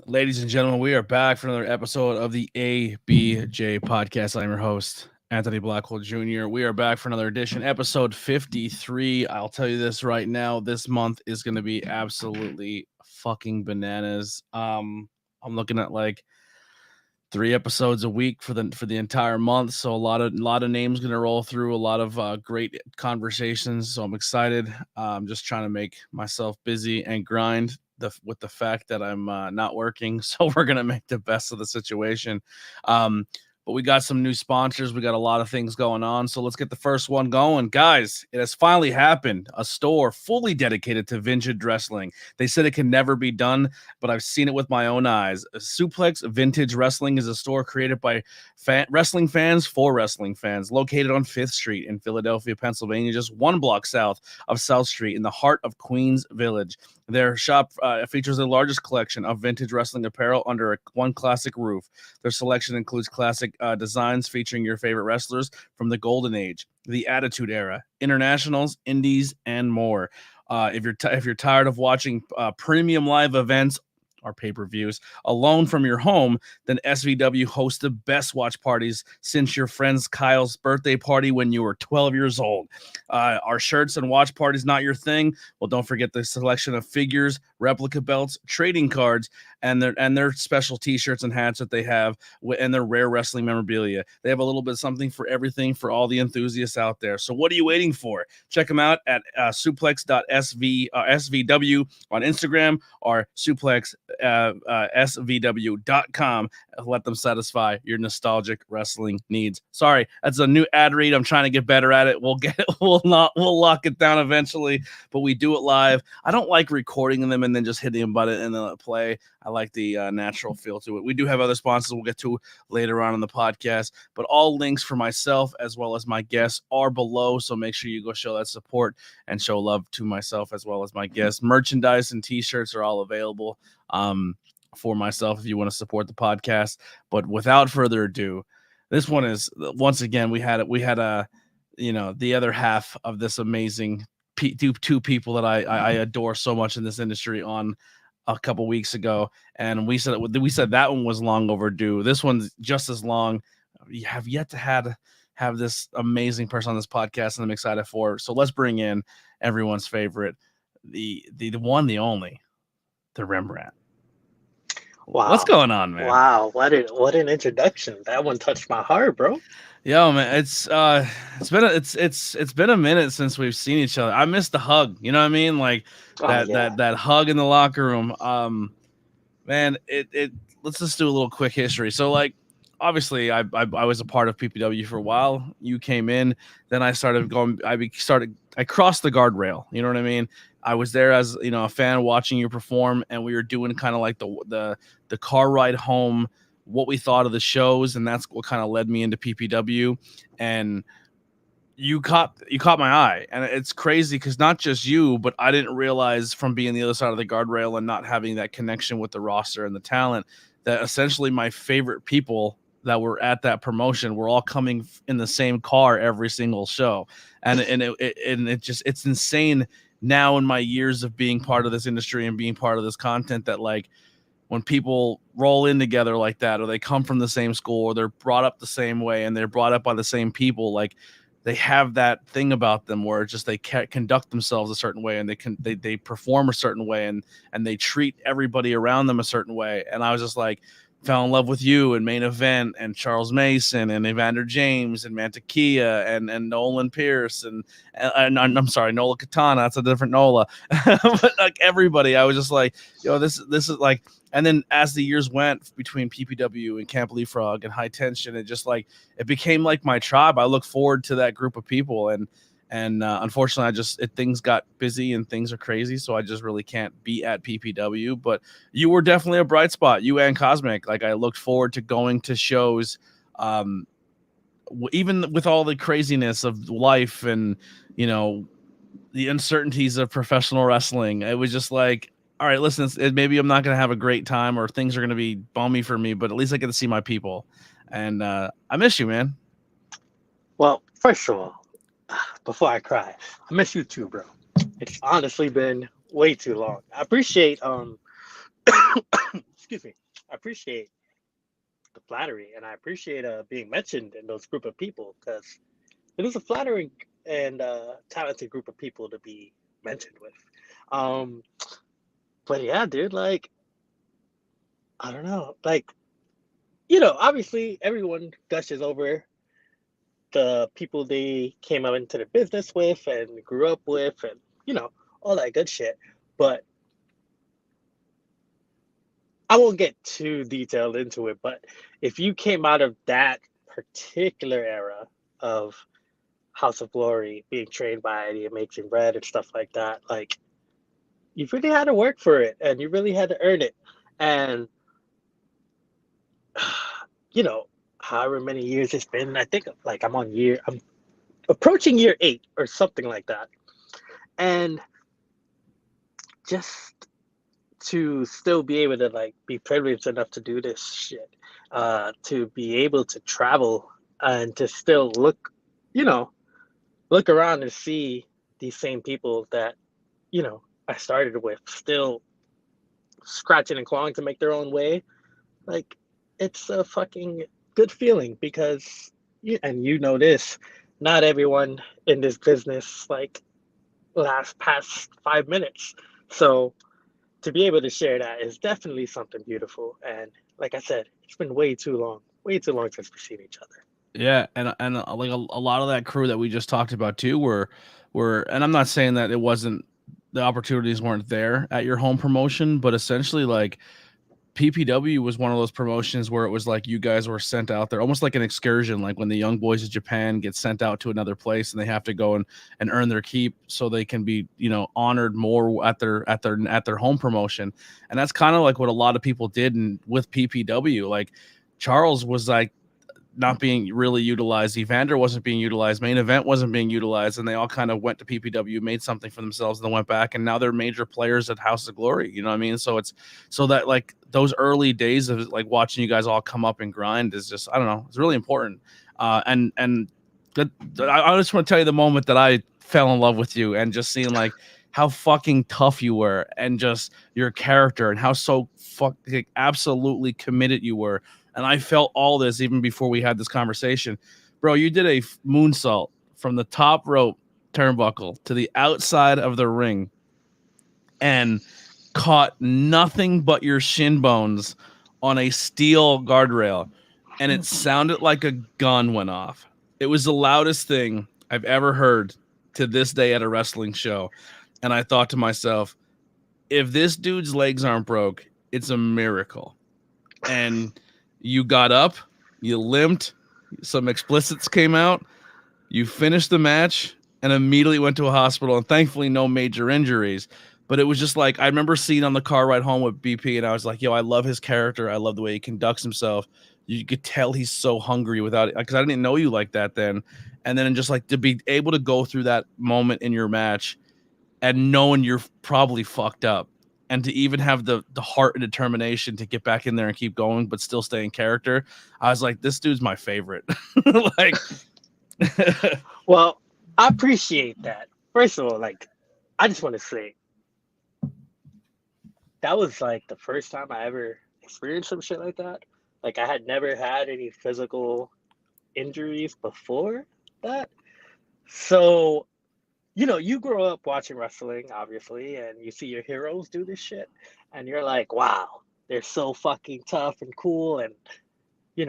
Ladies and gentlemen, we are back for another episode of the ABJ Podcast. I'm your host, Anthony Blackwell Jr. We are back for another edition, episode 53. I'll tell you this right now, this month is going to be absolutely fucking bananas. I'm looking at like 3 episodes a week for the entire month, so a lot of names going to roll through, a lot of great conversations. So I'm excited. I'm just trying to make myself busy and grind with the fact that I'm not working. So we're gonna make the best of the situation. But we got some new sponsors. We got a lot of things going on. So let's get the first one going. Guys, it has finally happened. A store fully dedicated to vintage wrestling. They said it can never be done, but I've seen it with my own eyes. Suplex Vintage Wrestling is a store created by wrestling fans for wrestling fans, located on 5th Street in Philadelphia, Pennsylvania, just 1 block south of South Street in the heart of Queens Village. Their shop features the largest collection of vintage wrestling apparel under one classic roof. Their selection includes classic designs featuring your favorite wrestlers from the Golden Age, the Attitude Era, Internationals, Indies, and more. If you're tired of watching premium live events or pay-per-views alone from your home, then SVW hosts the best watch parties since your friend's Kyle's birthday party when you were 12 years old. Are shirts and watch parties not your thing? Well, don't forget the selection of figures, replica belts, trading cards, and their special t-shirts and hats that they have, and their rare wrestling memorabilia. They have a little bit of something for everything for all the enthusiasts out there. So what are you waiting for? Check them out at suplex.svw on Instagram or suplexsvw.com. Let them satisfy your nostalgic wrestling needs. Sorry, that's a new ad read. I'm trying to get better at it. We'll lock it down eventually, but we do it live. I don't like recording them and then just hitting a button and then let it play. I like the natural feel to it. We do have other sponsors we'll get to later on in the podcast, but all links for myself as well as my guests are below, so make sure you go show that support and show love to myself as well as my guests. Merchandise and t-shirts are all available for myself if you want to support the podcast. But without further ado, this one is, once again, we had the other half of this amazing two people that I adore so much in this industry on a couple weeks ago, and we said that one was long overdue. This one's just as long. We have yet to have this amazing person on this podcast, and I'm excited for it. So let's bring in everyone's favorite, the one, the only, the Rembrandt. Wow. What's going on, man? Wow, what an introduction. That one touched my heart, bro. Yo, man, it's been a minute since we've seen each other. I missed the hug. You know what I mean? Like that hug in the locker room. Man, it let's just do a little quick history. So, like, obviously, I was a part of PPW for a while. You came in, then I started going. I crossed the guardrail. You know what I mean? I was there as a fan watching you perform, and we were doing kind of like the car ride home, what we thought of the shows, and that's what kind of led me into PPW. And you caught my eye, and it's crazy because not just you, but I didn't realize from being the other side of the guardrail and not having that connection with the roster and the talent that essentially my favorite people that were at that promotion were all coming in the same car every single show. And it's insane now in my years of being part of this industry and being part of this content that, like, when people roll in together like that, or they come from the same school, or they're brought up the same way and they're brought up by the same people, like, they have that thing about them where just they conduct themselves a certain way, and they perform a certain way, and they treat everybody around them a certain way. And I was just like, fell in love with you and Main Event and Charles Mason and Evander James and Mantequilla and Nolan Pierce and I'm sorry, Nola Katana. That's a different Nola. But like everybody, I was just like, this is like. And then as the years went between PPW and Camp Leapfrog and High Tension, it just like it became like my tribe. I look forward to that group of people, and unfortunately, things got busy and things are crazy, so I just really can't be at PPW. But you were definitely a bright spot, you and Cosmic. Like, I looked forward to going to shows, even with all the craziness of life and the uncertainties of professional wrestling. It was just like, all right, listen, maybe I'm not going to have a great time or things are going to be bummy for me, but at least I get to see my people. And I miss you, man. Well, first of all, before I cry, I miss you too, bro. It's honestly been way too long. I appreciate excuse excuse me, I appreciate the flattery, and I appreciate being mentioned in those group of people, because it is a flattering and talented group of people to be mentioned with. Um, but yeah, dude, like, I don't know, like, obviously everyone gushes over the people they came out into the business with and grew up with, and all that good shit. But I won't get too detailed into it. But if you came out of that particular era of House of Glory, being trained by the Amazing Red and stuff like that, like, you really had to work for it, and you really had to earn it. And however many years it's been, I think like I'm approaching year 8 or something like that. And just to still be able to like be privileged enough to do this shit, to be able to travel and to still look around and see these same people that I started with still scratching and clawing to make their own way, like, it's a fucking good feeling, because this, not everyone in this business like lasts past 5 minutes. So to be able to share that is definitely something beautiful. And like I said, it's been way too long since we've seen each other. Yeah, and like a lot of that crew that we just talked about too were, and I'm not saying that it wasn't, the opportunities weren't there at your home promotion, but essentially like PPW was one of those promotions where it was like you guys were sent out there almost like an excursion, like when the young boys of Japan get sent out to another place and they have to go and earn their keep so they can be, honored more at their home promotion. And that's kind of like what a lot of people did with PPW. Like Charles was like not being really utilized. Evander wasn't being utilized. Main Event wasn't being utilized. And they all kind of went to PPW, made something for themselves, and then went back. And now they're major players at House of Glory. You know what I mean? So it's so that like those early days of like watching you guys all come up and grind is just, I don't know, it's really important. And I just want to tell you the moment that I fell in love with you and just seeing like how fucking tough you were and just your character and how so fucking absolutely committed you were. And I felt all this even before we had this conversation. Bro, you did a moonsault from the top rope turnbuckle to the outside of the ring and caught nothing but your shin bones on a steel guardrail. And it sounded like a gun went off. It was the loudest thing I've ever heard to this day at a wrestling show. And I thought to myself, if this dude's legs aren't broke, it's a miracle. And you got up, you limped, some explicits came out, you finished the match, and immediately went to a hospital, and thankfully no major injuries. But it was just like, I remember seeing on the car ride home with BP, and I was like, yo, I love his character. I love the way he conducts himself. You could tell he's so hungry without it, because I didn't know you like that then. And then just like to be able to go through that moment in your match and knowing you're probably fucked up, and to even have the heart and determination to get back in there and keep going, but still stay in character. I was like, this dude's my favorite. Like, well, I appreciate that. First of all, like, I just want to say that was like the first time I ever experienced some shit like that. Like, I had never had any physical injuries before that. So, you grow up watching wrestling, obviously, and you see your heroes do this shit, and you're like, wow, they're so fucking tough and cool, and,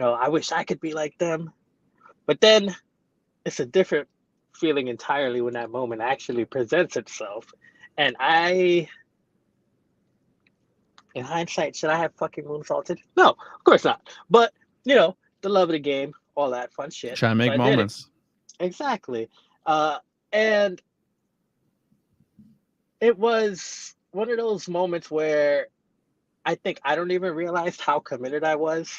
I wish I could be like them. But then it's a different feeling entirely when that moment actually presents itself. And in hindsight, should I have fucking moonsaulted? No, of course not. But, the love of the game, all that fun shit. Try to make moments. Exactly. And it was one of those moments where I think I don't even realize how committed I was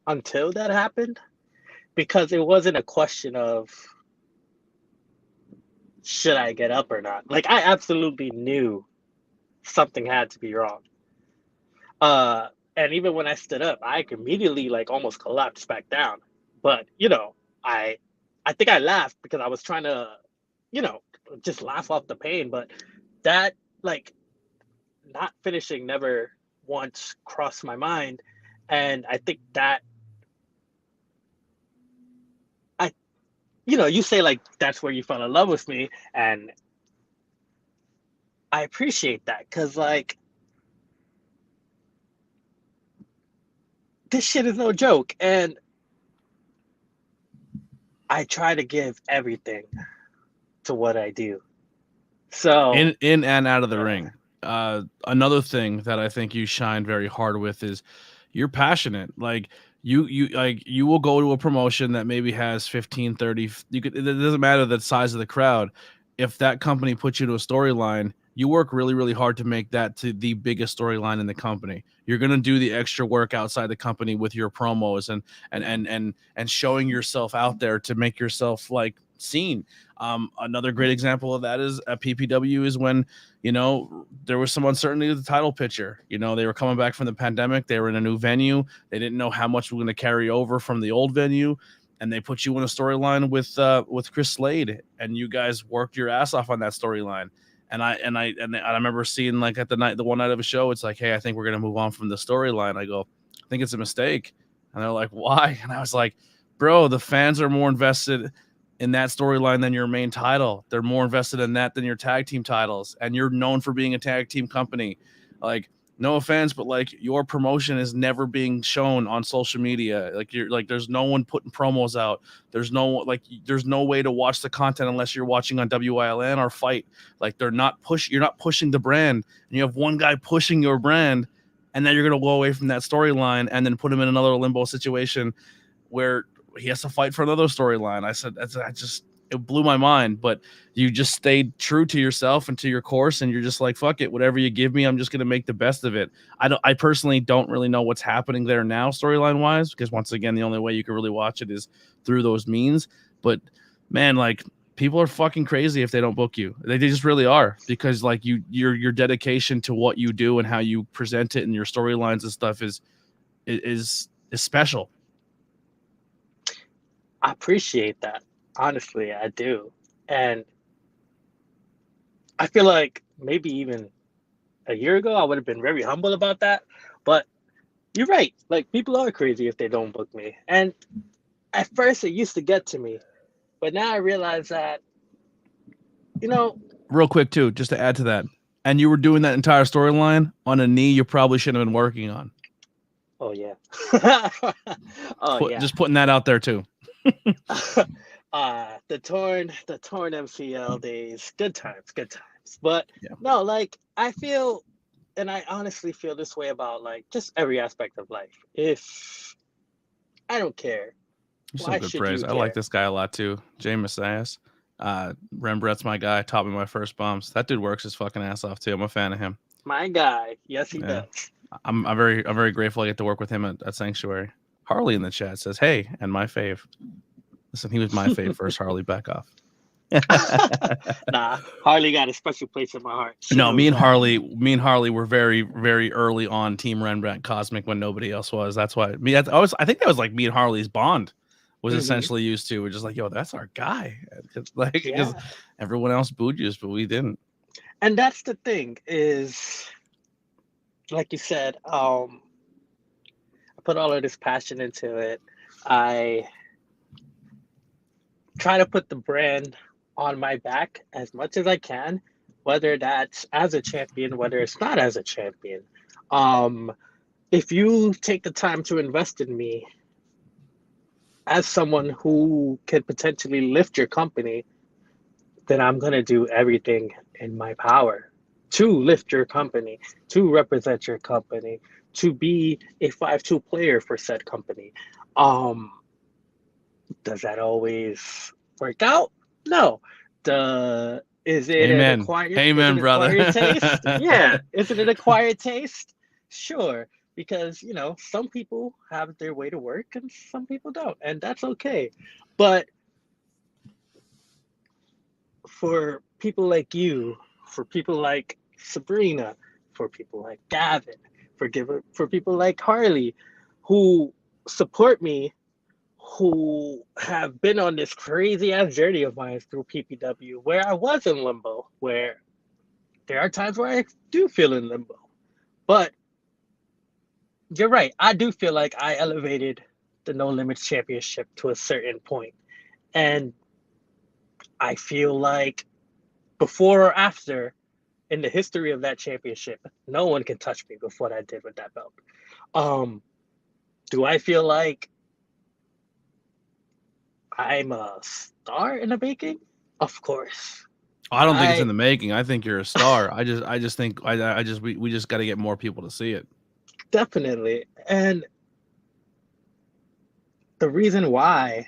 until that happened, because it wasn't a question of should I get up or not. Like, I absolutely knew something had to be wrong. And even when I stood up, I immediately like almost collapsed back down. But, I think I laughed because I was trying to, just laugh off the pain. But that, like, not finishing never once crossed my mind. And I think that you say like that's where you fell in love with me, and I appreciate that because like this shit is no joke, and I try to give everything to what I do. So in and out of the ring. Another thing that I think you shine very hard with is you're passionate. Like you will go to a promotion that maybe has 15, 30, it doesn't matter the size of the crowd. If that company puts you to a storyline, you work really, really hard to make that to the biggest storyline in the company. You're going to do the extra work outside the company with your promos and showing yourself out there to make yourself like seen. Another great example of that is at PPW is when, there was some uncertainty with the title picture. They were coming back from the pandemic. They were in a new venue. They didn't know how much was going to carry over from the old venue. And they put you in a storyline with Chris Slade, and you guys worked your ass off on that storyline. And I remember seeing like the one night of a show, it's like, hey, I think we're gonna move on from the storyline. I go, I think it's a mistake. And they're like, why? And I was like, bro, the fans are more invested in that storyline than your main title. They're more invested in that than your tag team titles. And you're known for being a tag team company. Like, no offense, but like your promotion is never being shown on social media. Like there's no one putting promos out. There's no way to watch the content unless you're watching on WILN or Fight. Like you're not pushing the brand, and you have one guy pushing your brand, and then you're going to go away from that storyline and then put him in another limbo situation where he has to fight for another storyline. It blew my mind, but you just stayed true to yourself and to your course, and you're just like, fuck it, whatever you give me, I'm just going to make the best of it. I personally don't really know what's happening there now storyline wise, because once again, the only way you can really watch it is through those means. But man, like people are fucking crazy if they don't book you. They just really are, because like your dedication to what you do and how you present it and your storylines and stuff is special. I appreciate that. Honestly, I do. And I feel like maybe even a year ago, I would have been very humble about that. But you're right. Like, people are crazy if they don't book me. And at first, it used to get to me. But now I realize that, Real quick, too, just to add to that. And you were doing that entire storyline on a knee you probably shouldn't have been working on. Oh, yeah. Just putting that out there, too. The torn MCL days, good times. But no, like I feel, and I honestly feel this way about like just every aspect of life. If I don't care, some good praise. I like this guy a lot too. Jay Messias, Rembrandt's my guy. Taught me my first bumps. That dude works his fucking ass off too. I'm a fan of him. My guy, yes he does. I'm very grateful I get to work with him at Sanctuary. Harley in the chat says, "Hey," and my fave. Listen, he was my fave first. Harley, back off. Nah, Harley got a special place in my heart. No, me and Harley were very, very early on Team Rembrandt Cosmic when nobody else was. That's why I think that was like me and Harley's bond was essentially used to. We're just like, yo, that's our guy. Because everyone else booed us, but we didn't. And that's the thing is, like you said, I put all of this passion into it. I try to put the brand on my back as much as I can, whether that's as a champion, whether it's not as a champion. If you take the time to invest in me as someone who could potentially lift your company, then I'm going to do everything in my power to lift your company, to represent your company, to be a 5-2 player for said company. Does that always work out? No. Is it an acquired taste? Yeah. Is it an acquired taste? Sure. Because, some people have their way to work and some people don't. And that's okay. But for people like you, for people like Sabrina, for people like Gavin, for people like Harley, who support me, who have been on this crazy ass journey of mine through PPW, where I was in limbo, where there are times where I do feel in limbo. But you're right. I do feel like I elevated the No Limits Championship to a certain point, and I feel like before or after in the history of that championship, no one can touch me with what I did with that belt. Um, do I feel like I'm a star in the making? Of course. I don't think it's in I the making. I think you're a star. I just think we just got to get more people to see it. definitely. And the reason why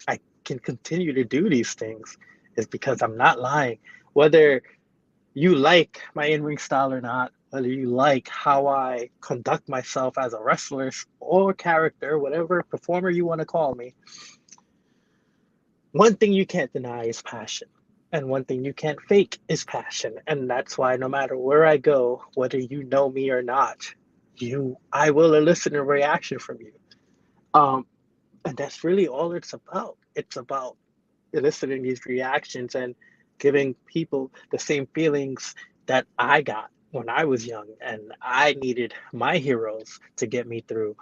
I can continue to do these things is because I'm not lying. Whether you like my in-ring style or not, whether you like how I conduct myself as a wrestler or character, whatever performer you want to call me, one thing you can't deny is passion. And one thing you can't fake is passion. And that's why no matter where I go, whether you know me or not, I will elicit a reaction from you. Um, and that's really all it's about. It's about eliciting these reactions and giving people the same feelings that I got when I was young and I needed my heroes to get me through.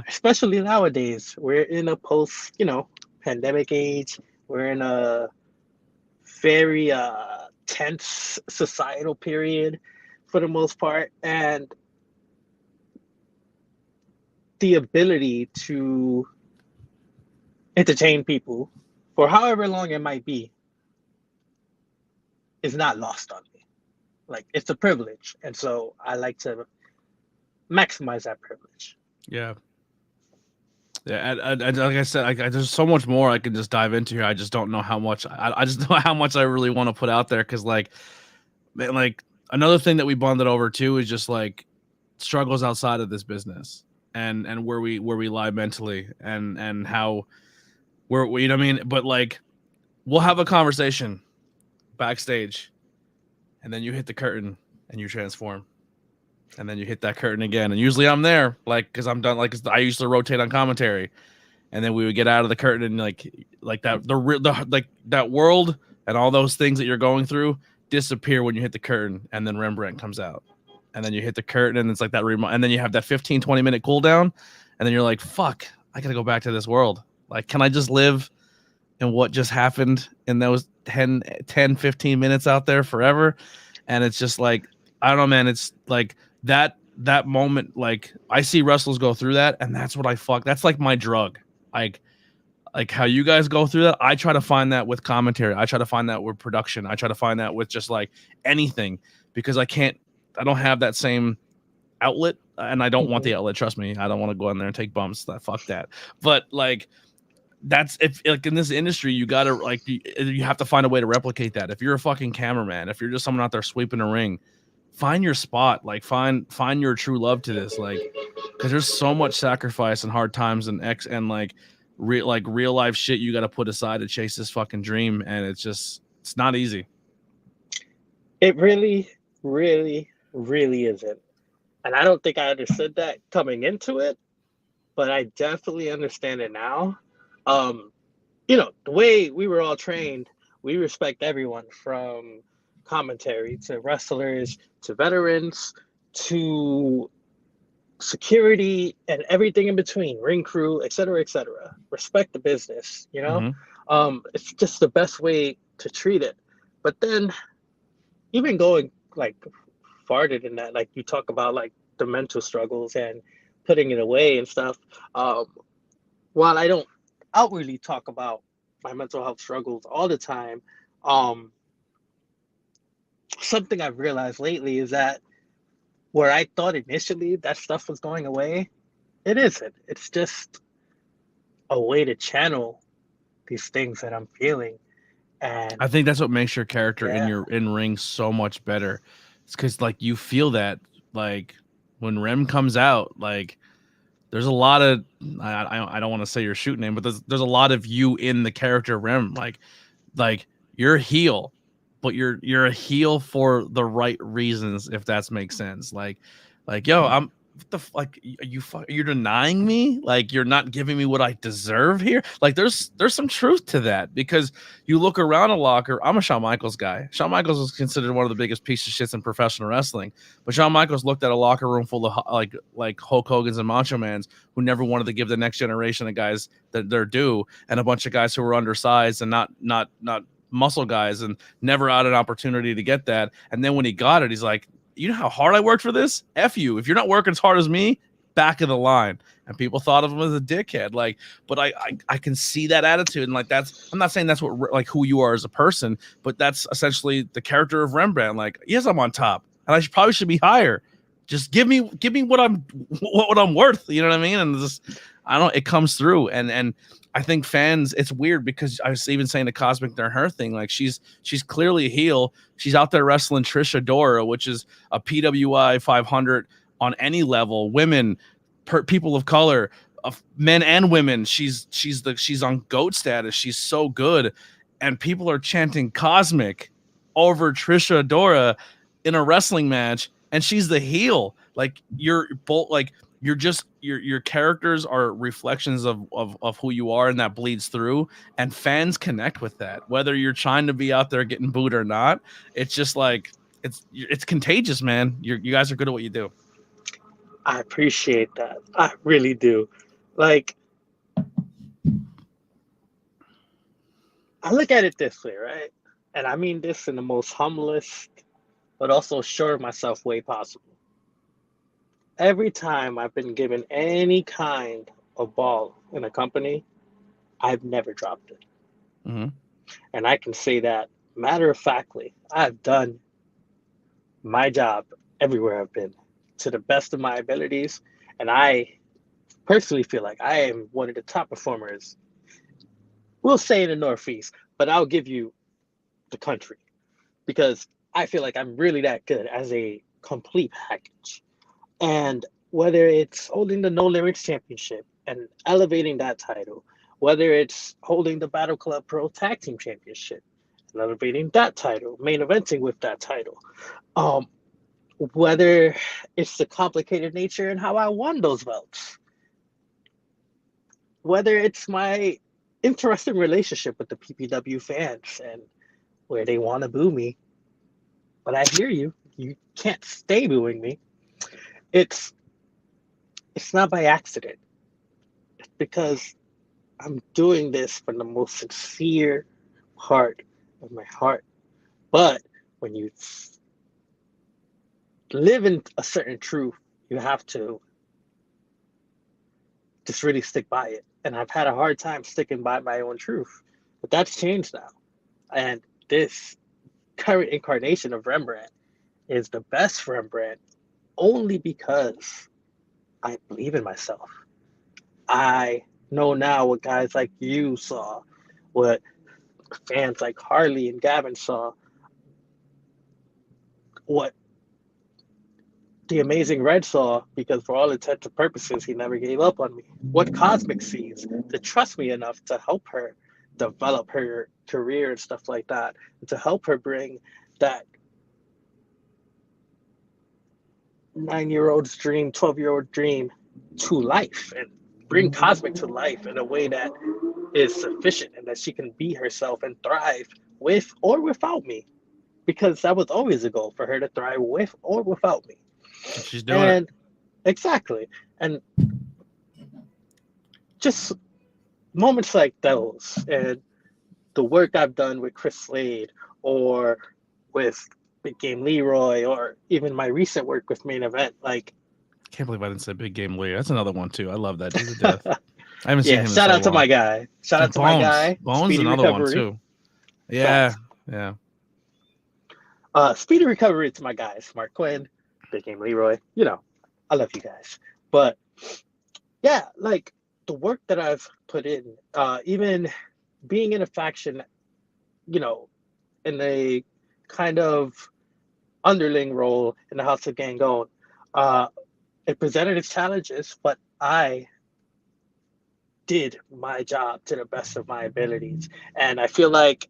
Especially nowadays, we're in a post, pandemic age. We're in a very tense societal period for the most part, and the ability to entertain people for however long it might be is not lost on me. Like, it's a privilege, and so I like to maximize that privilege. Yeah. Yeah, like I said, there's so much more I can just dive into here. I just don't know how much. I just know how much I really want to put out there because, like, man, like another thing that we bonded over too is just like struggles outside of this business and where we lie mentally and how we're you know what I mean. But like, we'll have a conversation backstage, and then you hit the curtain and you transform. And then you hit that curtain again, and usually I'm there, like, because I'm done. Like, I used to rotate on commentary, and then we would get out of the curtain, and like that, like that world and all those things that you're going through disappear when you hit the curtain, and then Rembrandt comes out, and then you hit the curtain, and it's like that, and then you have that 15-20 minute cooldown, and then you're like, fuck, I gotta go back to this world. Like, can I just live in what just happened in those 10, 15 minutes out there forever? And it's just like, I don't know, man. It's like that moment, like I see wrestlers go through that, and that's what that's like my drug. Like how you guys go through that, I try to find that with commentary. I try to find that with production. I try to find that with just like anything, because I don't have that same outlet, and I don't want the outlet. Trust me, I don't want to go in there and take bumps. Fuck that. But like, that's if like in this industry, you gotta like you have to find a way to replicate that. If you're a fucking cameraman, if you're just someone out there sweeping a ring, find your spot. Like find your true love to this. Like, because there's so much sacrifice and hard times and like real life shit you got to put aside to chase this fucking dream, and it's not easy. It really, really, really isn't. And I don't think I understood that coming into it, but I definitely understand it now. The way we were all trained, we respect everyone from commentary to wrestlers to veterans to security and everything in between, ring crew, et cetera, respect the business, It's just the best way to treat it. But then even going like farther than that, like you talk about like the mental struggles and putting it away and stuff, while I don't outwardly talk about my mental health struggles all the time, something I've realized lately is that where I thought initially that stuff was going away, it isn't. It's just a way to channel these things that I'm feeling. And I think that's what makes your character in ring so much better. It's because like you feel that, like when Rem comes out, like there's a lot of I don't want to say your shoot name, but there's a lot of you in the character Rem. Like you're a heel, but you're a heel for the right reasons, if that makes sense. Like yo, you're denying me, like you're not giving me what I deserve here. Like there's some truth to that, because you look around a locker. I'm a Shawn Michaels guy. Shawn Michaels was considered one of the biggest pieces of shits in professional wrestling, but Shawn Michaels looked at a locker room full of like Hulk Hogan's and Macho Man's who never wanted to give the next generation of guys that they're due, and a bunch of guys who were undersized and not muscle guys, and never had an opportunity to get that. And then when he got it, he's like, you know how hard I worked for this? F you. If you're not working as hard as me, back of the line. And people thought of him as a dickhead. Like, but I can see that attitude. And like, I'm not saying that's what, like, who you are as a person, but that's essentially the character of Rembrandt. Like, yes, I'm on top and I probably should be higher. Just give me what I'm worth. You know what I mean? And just, it comes through. And I think fans, it's weird because I was even saying the Cosmic during her thing, like she's clearly a heel. She's out there wrestling Trish Adora, which is a PWI 500 on any level, women, people of color, men and women. She's on GOAT status. She's so good, and people are chanting Cosmic over Trish Adora in a wrestling match, and she's the heel. Like you're both like. You're just your characters are reflections of who you are, and that bleeds through, and fans connect with that, whether you're trying to be out there getting booed or not. It's just like it's contagious, man. You guys are good at what you do. I appreciate that. I really do. Like, I look at it this way, right? And I mean this in the most humblest but also sure of myself way possible. Every time I've been given any kind of ball in a company, I've never dropped it. Mm-hmm. And I can say that matter-of-factly, I've done my job everywhere I've been to the best of my abilities. And I personally feel like I am one of the top performers, we'll say in the Northeast, but I'll give you the country, because I feel like I'm really that good as a complete package. And whether it's holding the No Limits Championship and elevating that title, whether it's holding the Battle Club Pro Tag Team Championship and elevating that title, main eventing with that title, whether it's the complicated nature and how I won those belts, whether it's my interesting relationship with the PPW fans and where they want to boo me, but I hear you, you can't stay booing me. It's not by accident. It's because I'm doing this from the most sincere part of my heart. But when you live in a certain truth, you have to just really stick by it. And I've had a hard time sticking by my own truth. But that's changed now. And this current incarnation of Rembrandt is the best Rembrandt only because I believe in myself. I know now what guys like you saw, what fans like Harley and Gavin saw, what the Amazing Red saw, because for all intents and purposes, he never gave up on me. What Cosmic sees to trust me enough to help her develop her career and stuff like that, and to help her bring that 9-year-old's dream, 12-year-old dream to life, and bring Cosmic to life in a way that is sufficient and that she can be herself and thrive with or without me. Because that was always a goal, for her to thrive with or without me. She's doing it. Exactly. And just moments like those, and the work I've done with Chris Slade, or with Big Game Leroy, or even my recent work with Main Event, like, I can't believe I didn't say Big Game Leroy. That's another one too. I love that dude to death. I haven't seen him. Shout out to my guy. Shout out to my guy. Bones, Speedy another recovery. one too. Yeah, yeah. Speedy recovery to my guys, Mark Quinn, Big Game Leroy. You know, I love you guys. But yeah, like the work that I've put in, even being in a faction, you know, in a kind of underling role in the House of Gangon, it presented its challenges, but I did my job to the best of my abilities. And I feel like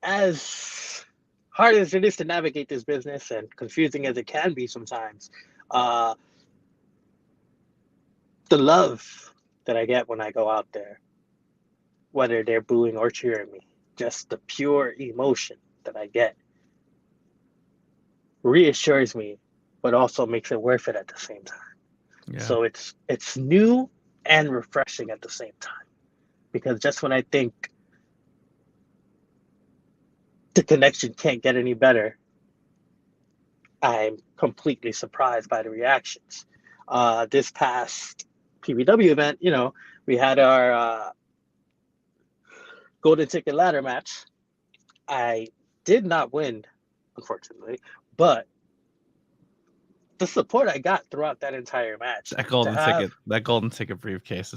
as hard as it is to navigate this business and confusing as it can be sometimes, uh, the love that I get when I go out there, whether they're booing or cheering me, just the pure emotion that I get reassures me, but also makes it worth it at the same time. Yeah. So it's new and refreshing at the same time. Because just when I think the connection can't get any better, I'm completely surprised by the reactions. This past PBW event, we had our golden ticket ladder match. I did not win, unfortunately, but the support I got throughout that entire match. That golden ticket briefcase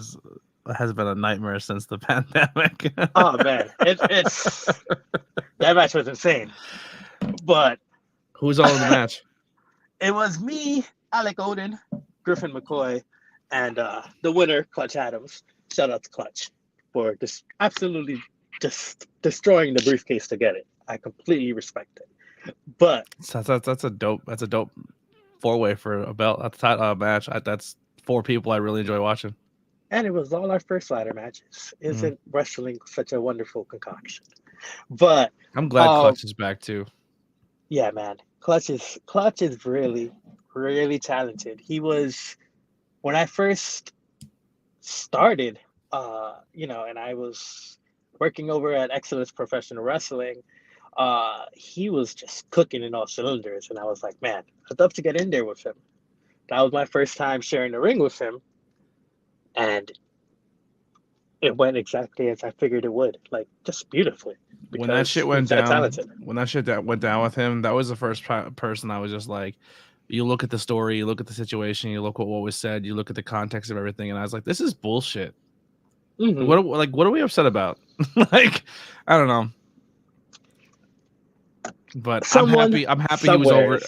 has been a nightmare since the pandemic. Oh man, it's that match was insane. But who was all in the match? It was me, Alec Oden, Griffin McCoy, and the winner, Clutch Adams. Shout out to Clutch for absolutely just destroying the briefcase to get it. I completely respect it. But that's a dope 4-way for a belt at the match. That's 4 people I really enjoy watching. And it was all our first ladder matches. Isn't wrestling such a wonderful concoction? But I'm glad Clutch is back too. Yeah, man. Clutch is really, really talented. He was, when I first started, and I was working over at Excellence Professional Wrestling, he was just cooking in all cylinders. And I was like, man, I'd love to get in there with him. That was my first time sharing the ring with him. And it went exactly as I figured it would, like just beautifully. When that shit went down, with him, that was the first person I was just like, you look at the story, you look at the situation, you look at what was said, you look at the context of everything, and I was like, this is bullshit. Mm-hmm. What are we upset about? Like, I don't know. But I'm happy he was over.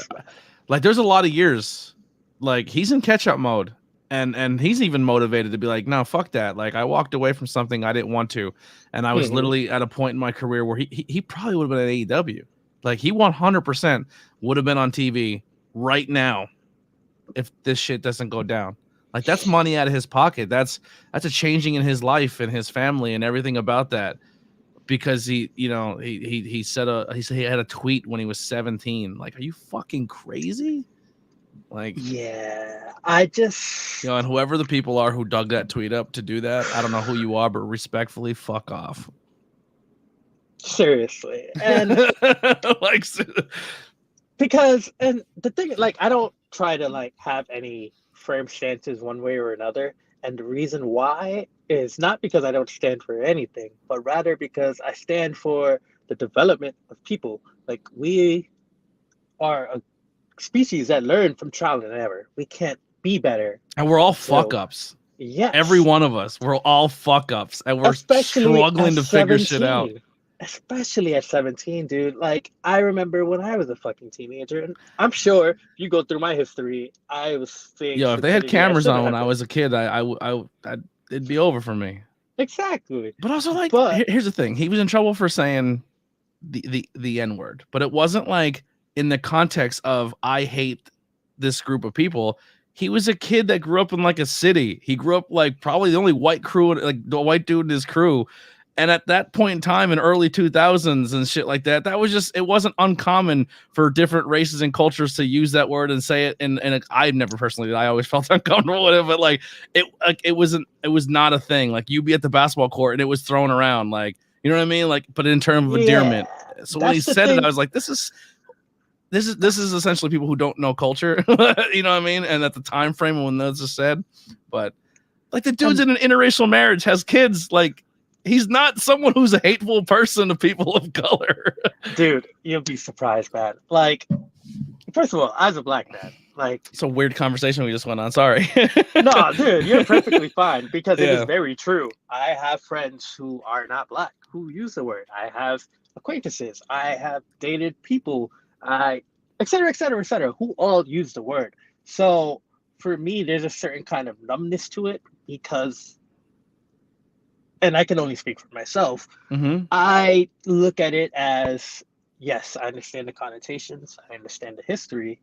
Like, there's a lot of years. Like, he's in catch-up mode. And he's even motivated to be like, no, fuck that. Like, I walked away from something I didn't want to. And I was literally at a point in my career where he probably would have been at AEW. Like, he 100% would have been on TV right now if this shit doesn't go down. Like, that's money out of his pocket. That's a changing in his life and his family and everything about that. Because he said he had a tweet when he was 17. Like, are you fucking crazy? Like, yeah, I just, and whoever the people are who dug that tweet up to do that, I don't know who you are, but respectfully, fuck off. Seriously. And like, because, and the thing, like, I don't try to like have any firm stances one way or another. And the reason why is not because I don't stand for anything, but rather because I stand for the development of people. Like, we are a species that learn from trial and error. We can't be better. And we're all fuck-ups. Yeah. Every one of us. We're all fuck-ups. And we're struggling to figure shit out. Especially at 17, dude. Like, I remember when I was a fucking teenager, and I'm sure if you go through my history, I was saying, if they had cameras on when I was a kid, it'd be over for me. Exactly. But also, like, here's the thing. He was in trouble for saying the N-word. But it wasn't like in the context of I hate this group of people. He was a kid that grew up in like a city. He grew up like probably the only white crew, like the white dude in his crew. And at that point in time in early 2000s and shit like that, it wasn't uncommon for different races and cultures to use that word and say it. And I've never personally, I always felt uncomfortable with it, but like it was not a thing. Like, you'd be at the basketball court and it was thrown around, like, you know what I mean? Like, but in terms of endearment. So when he said it, I was like, this is essentially people who don't know culture, you know what I mean? And at the time frame when those are said, but like, the dude's in an interracial marriage, has kids, like, he's not someone who's a hateful person to people of color. Dude, you'll be surprised, man. Like, first of all, as a black man, like, it's a weird conversation we just went on. Sorry. No, dude, you're perfectly fine, because it is very true. I have friends who are not black who use the word. I have acquaintances. I have dated people. Et cetera, who all use the word. So for me, there's a certain kind of numbness to it, because, and I can only speak for myself, I look at it as yes, I understand the connotations, I understand the history,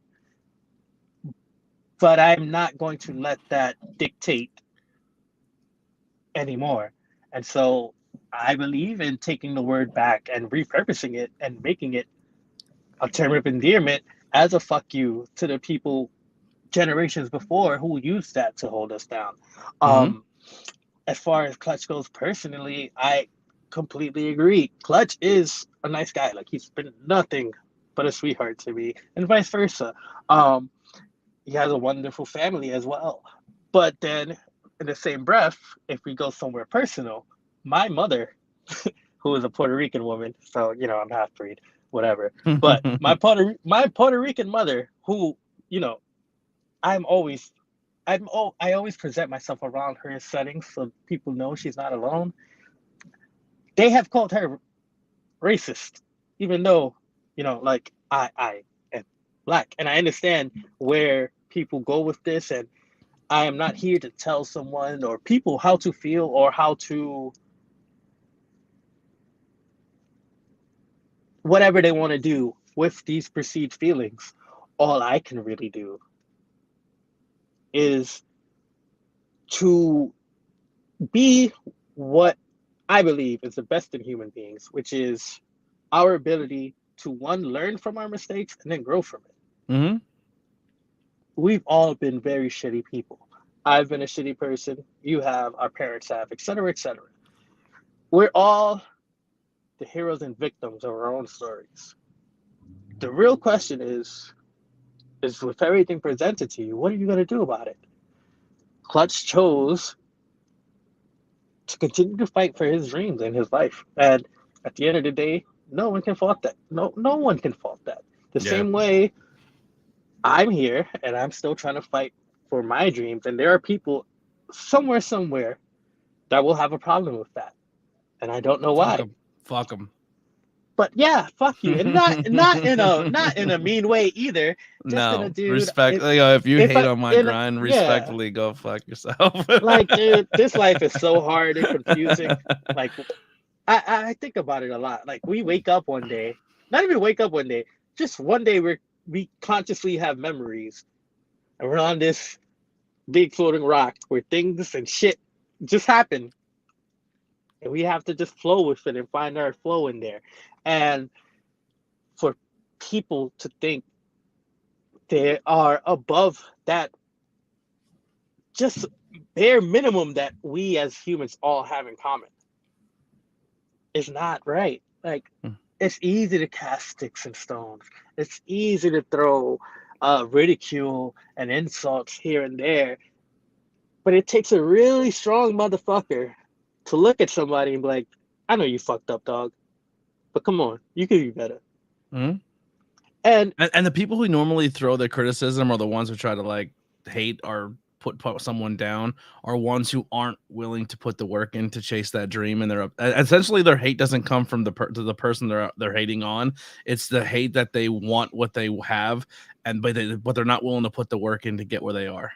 but I'm not going to let that dictate anymore. And so I believe in taking the word back and repurposing it and making it a term of endearment as a fuck you to the people generations before who used that to hold us down. Mm-hmm. As far as Clutch goes personally, I completely agree. Clutch is a nice guy. Like he's been nothing but a sweetheart to me, and vice versa. Um, he has a wonderful family as well. But then, in the same breath, if we go somewhere personal, my mother, who is a Puerto Rican woman, so I'm half breed, whatever. But my Puerto Rican mother, who you know, I'm always I always present myself around her settings so people know she's not alone. They have called her racist, even though like I am black, and I understand where people go with this, and I am not here to tell someone or people how to feel or how to whatever they want to do with these perceived feelings. All I can really do is to be what I believe is the best in human beings, which is our ability to one, learn from our mistakes and then grow from it. Mm-hmm. We've all been very shitty people. I've been a shitty person. You have, our parents have, etc., etc. We're all the heroes and victims of our own stories. The real question is with everything presented to you, what are you going to do about it? Clutch chose to continue to fight for his dreams and his life. And at the end of the day, no one can fault that. No one can fault that. The Yeah. same way I'm here and I'm still trying to fight for my dreams. And there are people somewhere that will have a problem with that. And I don't know Fuck why. them. Fuck them. But yeah, fuck you. And not in a mean way either. Just in a No dude. respect. If you If hate I on my in grind, yeah. respectfully go fuck yourself. Like dude, this life is so hard and confusing. Like I think about it a lot. Like we wake up one day, not even wake up one day, just one day we consciously have memories, and we're on this big floating rock where things and shit just happen, and we have to just flow with it and find our flow in there. And for people to think they are above that, just bare minimum that we as humans all have in common, is not right. Like it's easy to cast sticks and stones. It's easy to throw ridicule and insults here and there. But it takes a really strong motherfucker to look at somebody and be like, I know you fucked up, dog. But come on, you could be better. Mm-hmm. And the people who normally throw their criticism are the ones who try to like hate or put someone down are ones who aren't willing to put the work in to chase that dream, and they're essentially their hate doesn't come from the person they're hating on. It's the hate that they want what they have, and but they're not willing to put the work in to get where they are.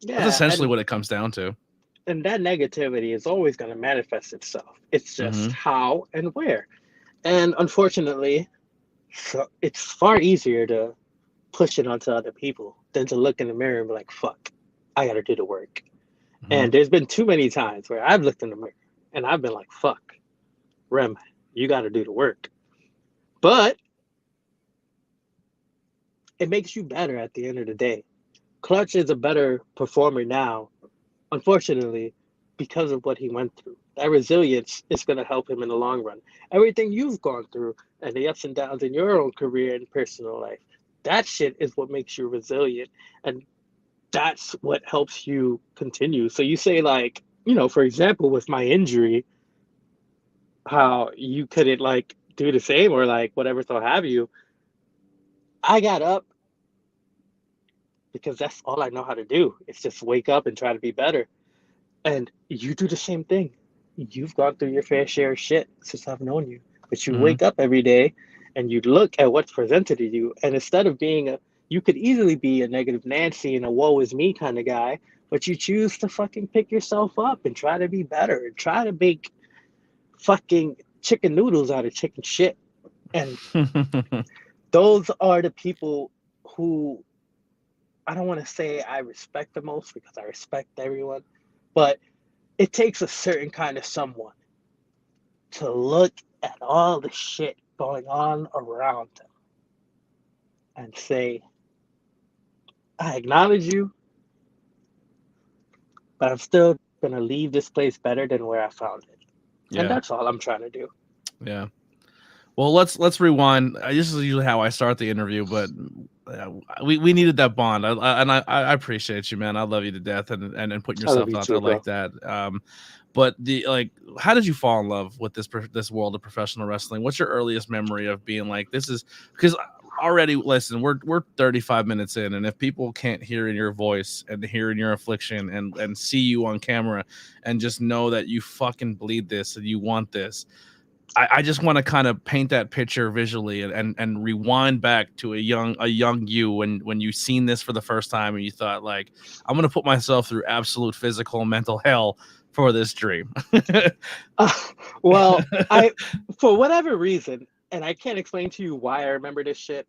That's yeah, essentially what it comes down to. and that negativity is always going to manifest itself. It's just how and where. And unfortunately, so it's far easier to push it onto other people than to look in the mirror and be like, fuck, I gotta do the work. And there's been too many times where I've looked in the mirror and I've been like, fuck, Rem, you gotta do the work. But it makes you better at the end of the day. Clutch is a better performer now, unfortunately, because of what he went through. That resilience is going to help him in the long run. Everything you've gone through and the ups and downs in your own career and personal life, that shit is what makes you resilient. And that's what helps you continue. So you say, like, for example, with my injury, how you couldn't like do the same or like whatever, so have you. I got up because that's all I know how to do. It's just wake up and try to be better. And you do the same thing. You've gone through your fair share of shit since I've known you. But you wake up every day and you look at what's presented to you. And instead of you could easily be a negative Nancy and a woe is me kind of guy, but you choose to fucking pick yourself up and try to be better and try to make fucking chicken noodles out of chicken shit. And those are the people who I don't want to say I respect the most because I respect everyone, but it takes a certain kind of someone to look at all the shit going on around them and say, I acknowledge you, but I'm still gonna leave this place better than where I found it. And Yeah. that's all I'm trying to do. Yeah. Well, let's rewind. This is usually how I start the interview, but we needed that bond. I appreciate you, man. I love you to death, and putting I love yourself you out too, there bro. like that. But how did you fall in love with this world of professional wrestling? What's your earliest memory of being like, this is because already, listen, we're 35 minutes in, and if people can't hear in your voice and hear in your affliction and see you on camera and just know that you fucking bleed this and you want this. I just want to kind of paint that picture visually and rewind back to a young you when you seen this for the first time and you thought, like, I'm gonna put myself through absolute physical and mental hell for this dream. Well, for whatever reason, and I can't explain to you why I remember this shit,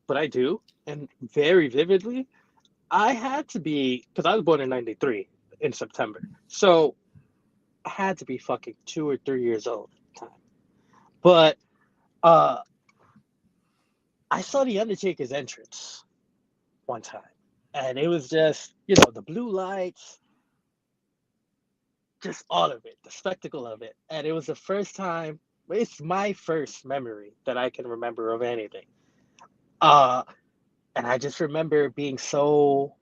but I do, and very vividly. I had to be, because I was born in '93 in September, so I had to be fucking 2 or 3 years old at the time. But uh, I saw the Undertaker's entrance one time, and it was just, the blue lights, just all of it, the spectacle of it. And it was the first time, it's my first memory that I can remember of anything. Uh, and I just remember being so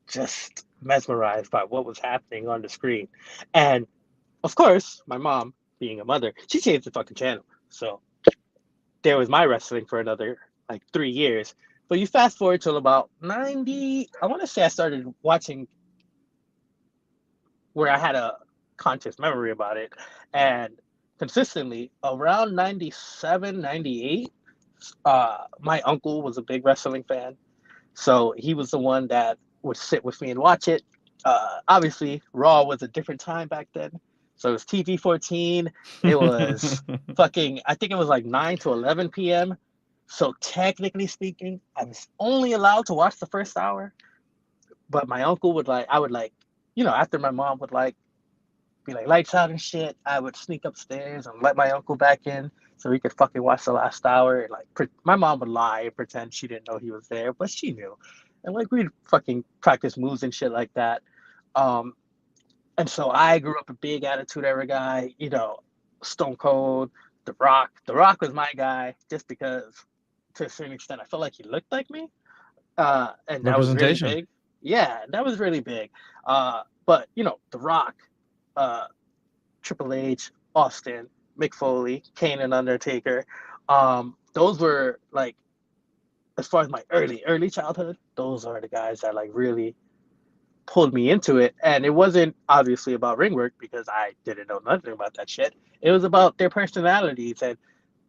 just mesmerized by what was happening on the screen. And of course, my mom, being a mother, she changed the fucking channel. So there was my wrestling for another like 3 years. But you fast forward till about 90, I want to say I started watching where I had a conscious memory about it. And consistently around 97, 98, my uncle was a big wrestling fan. So he was the one that would sit with me and watch it. Obviously, Raw was a different time back then. So it was TV 14. It was fucking, I think it was like 9 to 11 p.m. So technically speaking, I was only allowed to watch the first hour. But my uncle would like, I would like, after my mom would like, be like lights out and shit, I would sneak upstairs and let my uncle back in so he could fucking watch the last hour. And like, my mom would lie and pretend she didn't know he was there, but she knew. And like, we'd fucking practice moves and shit like that. Um, and so I grew up a big Attitude Era guy, Stone Cold, The Rock. The Rock was my guy just because, to a certain extent, I felt like he looked like me. And that was really Representation. big. Yeah, that was really big. But, The Rock, uh, Triple H, Austin, Mick Foley, Kane, and Undertaker. Those were like, as far as my early childhood, those are the guys that like really pulled me into it. And it wasn't obviously about ring work because I didn't know nothing about that shit. It was about their personalities and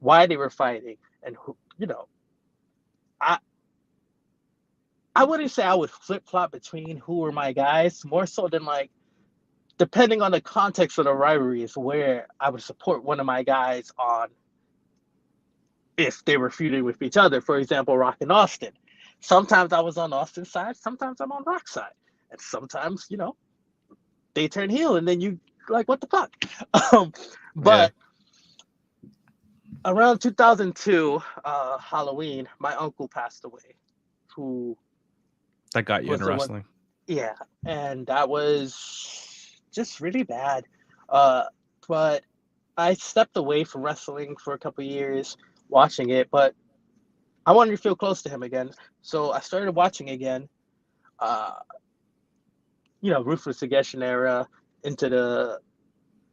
why they were fighting and who, I I wouldn't say I would flip flop between who were my guys, more so than like depending on the context of the rivalry is where I would support one of my guys on if they were feuding with each other. For example, Rock and Austin. Sometimes I was on Austin's side, sometimes I'm on Rock's side. And sometimes, they turn heel and then you like, what the fuck? Um, Yeah. but around 2002, Halloween, my uncle passed away, who That got you was into the one, wrestling. yeah, and that was just really bad. Uh, but I stepped away from wrestling for a couple years, watching it, but I wanted to feel close to him again. So I started watching again, uh, Ruthless Aggression era into the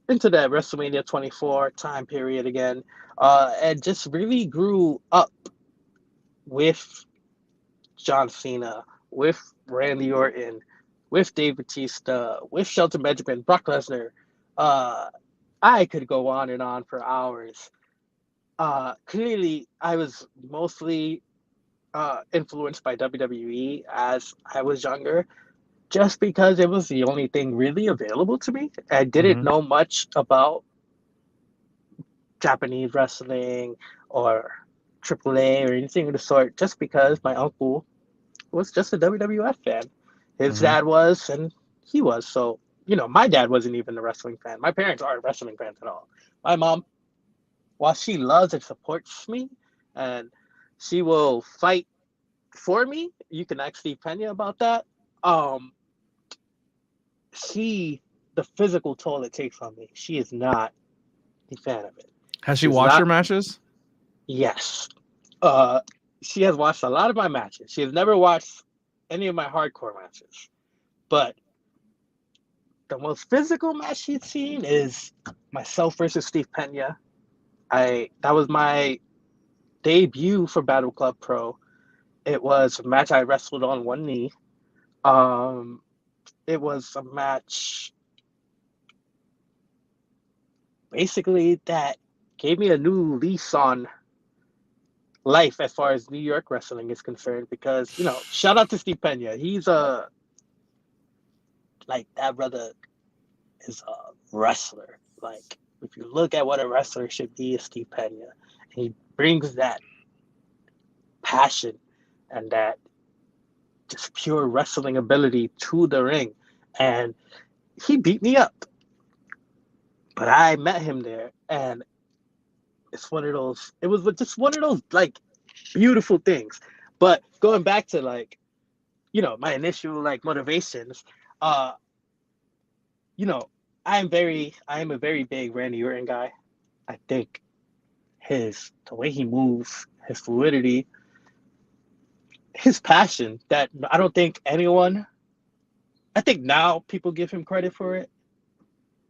into that WrestleMania 24 time period again, and just really grew up with John Cena, with Randy Orton, with Dave Bautista, with Shelton Benjamin, Brock Lesnar. Uh, I could go on and on for hours. Clearly, I was mostly influenced by WWE as I was younger, just because it was the only thing really available to me. I didn't Mm-hmm. know much about Japanese wrestling or AAA or anything of the sort just because my uncle was just a WWF fan. His Mm-hmm. dad was, and he was. So, my dad wasn't even a wrestling fan. My parents aren't wrestling fans at all. My mom, while she loves and supports me, and she will fight for me, you can ask Steve Pena about that. Um, the physical toll it takes on me, she is not a fan of it. Has she She's watched not. your matches? Yes. Uh, she has watched a lot of my matches. She has never watched any of my hardcore matches. But the most physical match she's seen is myself versus Steve Pena. That was my debut for Battle Club Pro. It was a match I wrestled on one knee. Um, it was a match basically that gave me a new lease on life as far as New York wrestling is concerned because, shout out to Steve Pena. He's like that brother is a wrestler. Like if you look at what a wrestler should be, is Steve Pena. He brings that passion and that just pure wrestling ability to the ring. And he beat me up. But I met him there and it was just one of those like beautiful things. But going back to like, my initial like motivations, uh, you know, I am a very big Randy Orton guy. I think the way he moves, his fluidity, his passion that I don't think I think now people give him credit for it,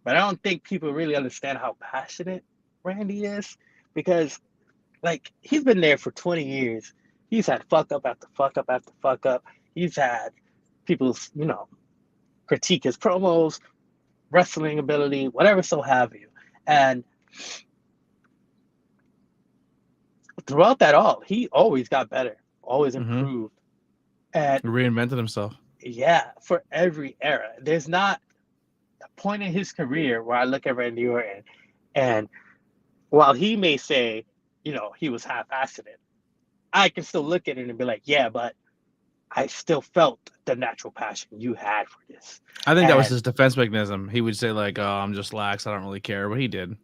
but I don't think people really understand how passionate Randy is because like he's been there for 20 years. He's had fuck up after fuck up after fuck up. He's had people, critique his promos, wrestling ability, whatever so have you. And throughout that all, he always got better, always improved. And Reinvented himself. yeah, for every era. There's not a point in his career where I look at Randy Orton and while he may say, he was half-assed it, I can still look at it and be like, yeah, but I still felt the natural passion you had for this. I think that was his defense mechanism. He would say like, "Oh, I'm just lax. I don't really care," but he did.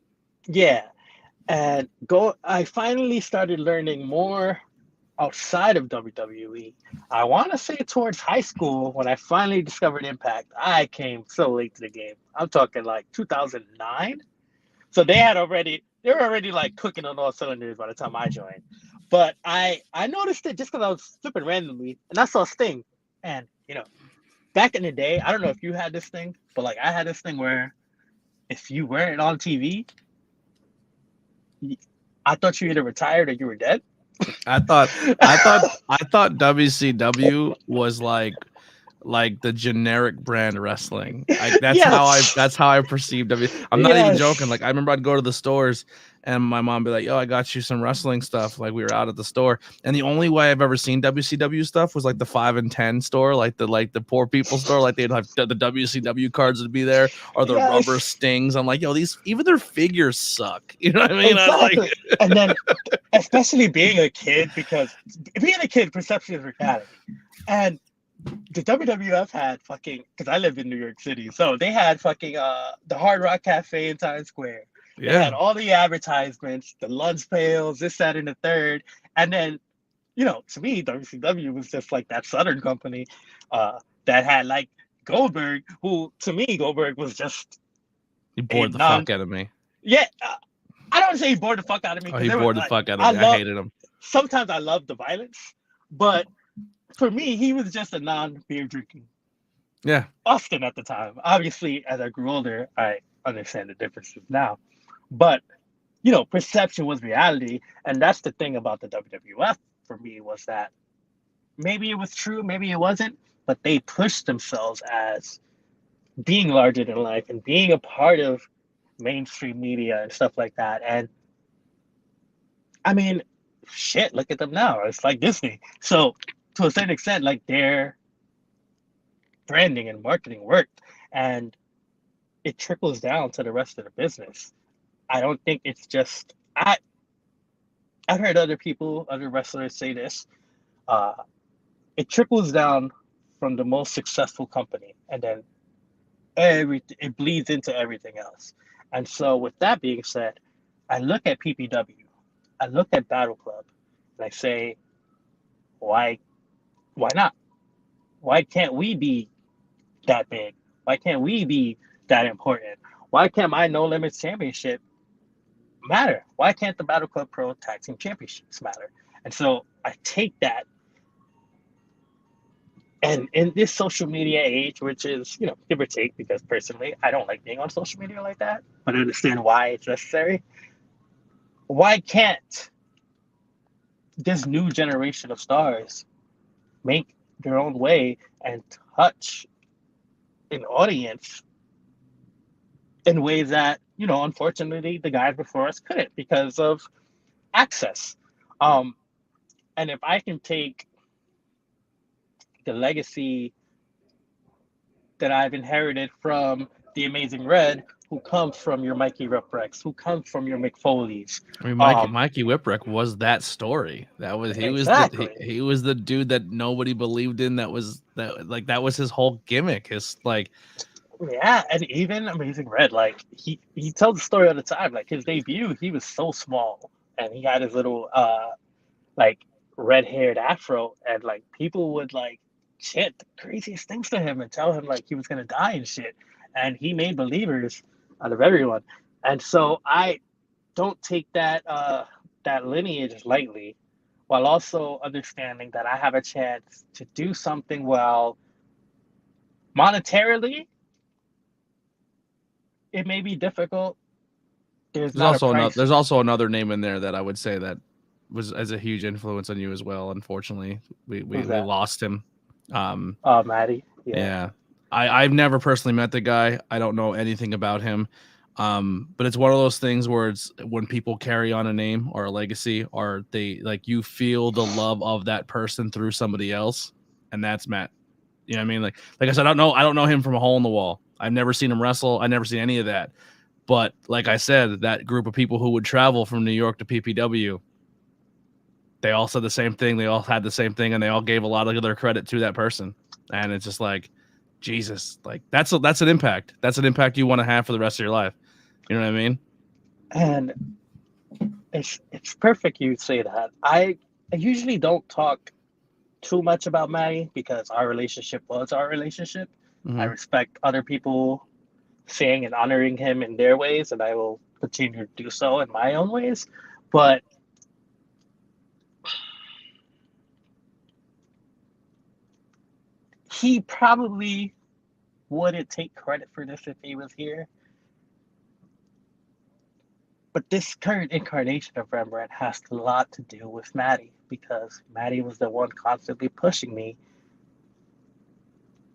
Yeah, and I finally started learning more outside of WWE. I want to say towards high school when I finally discovered Impact. I came so late to the game. I'm talking like 2009. So they were already like cooking on all cylinders by the time I joined. But I noticed it just because I was flipping randomly and I saw Sting. And, back in the day, I don't know if you had this thing, but like I had this thing where if you weren't on TV, I thought you either retired or you were dead. I thought WCW was like the generic brand wrestling. That's how I perceived W. I'm not even joking. Like I remember I'd go to the stores and my mom would be like, "Yo, I got you some wrestling stuff." Like we were out at the store, and the only way I've ever seen WCW stuff was like the 5 and 10 store, like the poor people store. Like they'd have the WCW cards would be there or the rubber stings. I'm like, yo, even their figures suck. You know what I mean? Exactly. And then, especially being a kid, because being a kid, perception is reality, and the WWF had because I live in New York City, so they had the Hard Rock Cafe in Times Square. Yeah. They had all the advertisements, the lunch pails, this, that, and the third. And then, to me, WCW was just like that Southern company that had like Goldberg, who to me, Goldberg was just. He bored the fuck out of me. Yeah. I don't say he bored the fuck out of me. Oh, he bored the fuck out of me. I hated him. Sometimes I loved the violence, but for me, he was just a non-beer drinking. Yeah. Austin at the time. Obviously, as I grew older, I understand the differences now. But, perception was reality. And that's the thing about the WWF for me was that maybe it was true, maybe it wasn't, but they pushed themselves as being larger than life and being a part of mainstream media and stuff like that. And I mean, shit, look at them now. It's like Disney. So to a certain extent, like their branding and marketing worked, and it trickles down to the rest of the business. I don't think it's just I've heard other wrestlers say this. Uh, it trickles down from the most successful company, and then it bleeds into everything else. And so, with that being said, I look at PPW, I look at Battle Club, and I say, why, why not? Why can't we be that big? Why can't we be that important? Why can't my No Limits Championship matter? Why can't the Battle Club Pro Tag Team Championships matter? And so I take that, and in this social media age, which is, give or take, because personally, I don't like being on social media like that, but I understand why it's necessary. Why can't this new generation of stars make their own way and touch an audience in ways that, unfortunately, the guys before us couldn't because of access? And if I can take the legacy that I've inherited from the Amazing Red, who comes from your Mikey Whipwrecks, who comes from your Mick Foley's. I mean, Mikey Whipwreck was that story. That was he was the dude that nobody believed in. That was his whole gimmick. Yeah, and even Amazing Red, like he tells the story all the time. Like his debut, he was so small, and he had his little like red-haired afro, and like people would like chant the craziest things to him and tell him like he was gonna die and shit. And he made believers out of everyone. And so I don't take that lineage lightly, while also understanding that I have a chance to do something well monetarily. It may be difficult. There's also another name in there that I would say that was as a huge influence on you as well. Unfortunately, we lost him. Maddie. Yeah. I've never personally met the guy. I don't know anything about him. But it's one of those things where it's when people carry on a name or a legacy, or they like you feel the love of that person through somebody else, and that's Matt. You know what I mean? Like I said, I don't know him from a hole in the wall. I've never seen him wrestle. I've never seen any of that. But like I said, that group of people who would travel from New York to PPW, they all said the same thing. They all had the same thing, and they all gave a lot of their credit to that person. And it's just like, Jesus, like that's an impact. That's an impact you want to have for the rest of your life. You know what I mean? And it's perfect you say that. I usually don't talk too much about Maddie because our relationship was our relationship. Mm-hmm. I respect other people saying and honoring him in their ways, and I will continue to do so in my own ways. But he probably wouldn't take credit for this if he was here. But this current incarnation of Rembrandt has a lot to do with Maddie, because Maddie was the one constantly pushing me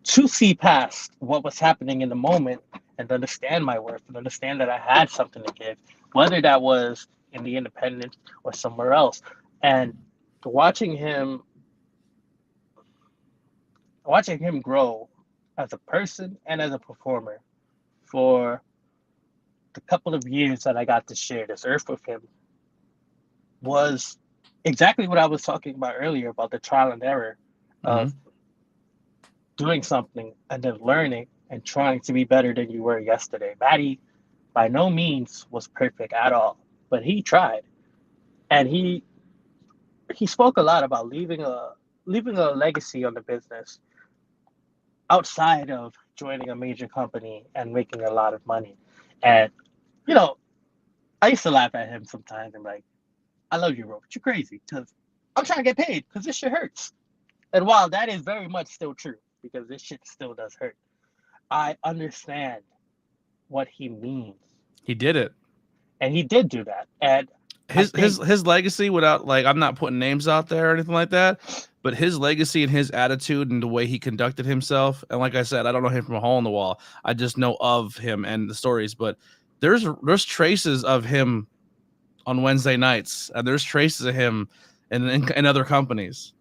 to see past what was happening in the moment and understand my worth and understand that I had something to give, whether that was in the independent or somewhere else. And watching him grow as a person and as a performer for the couple of years that I got to share this earth with him was exactly what I was talking about earlier about the trial and error of doing something and then learning and trying to be better than you were yesterday. Maddie by no means was perfect at all, but he tried. And he spoke a lot about leaving a legacy on the business outside of joining a major company and making a lot of money. And, I used to laugh at him sometimes and like, I love you, bro, but you're crazy because I'm trying to get paid because this shit hurts. And while that is very much still true, because this shit still does hurt, I understand what he means. He did it. And he did do that. And his legacy, without like, I'm not putting names out there or anything like that, but his legacy and his attitude and the way he conducted himself. And like I said, I don't know him from a hole in the wall. I just know of him and the stories, but there's traces of him on Wednesday nights, and there's traces of him in other companies.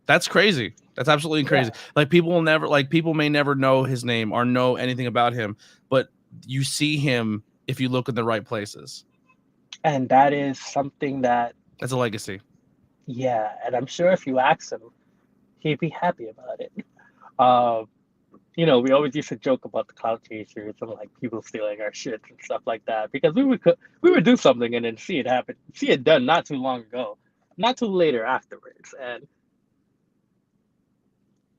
That's crazy. That's absolutely crazy. Yeah. Like people may never know his name or know anything about him, but you see him if you look in the right places. And that is something that, That's a legacy. yeah, and I'm sure if you ask him, he'd be happy about it. Uh, we always used to joke about the cloud chasers and like people stealing our shit and stuff like that because we would do something and then see it happen, see it done not too long ago, not too later afterwards, and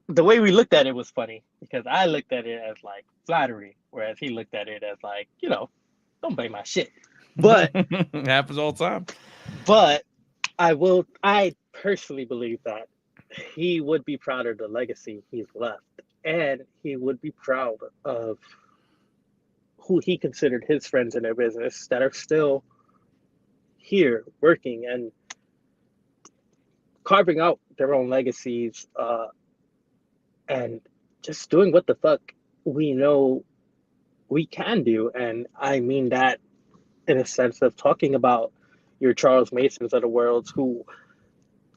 the way we looked at it was funny because I looked at it as like flattery, whereas he looked at it as like, don't bang my shit. But it happens all the time. But I personally believe that he would be proud of the legacy he's left, and he would be proud of who he considered his friends in their business that are still here working and carving out their own legacies, and just doing what the fuck we know we can do. And I mean that in a sense of talking about your Charles Masons of the world, who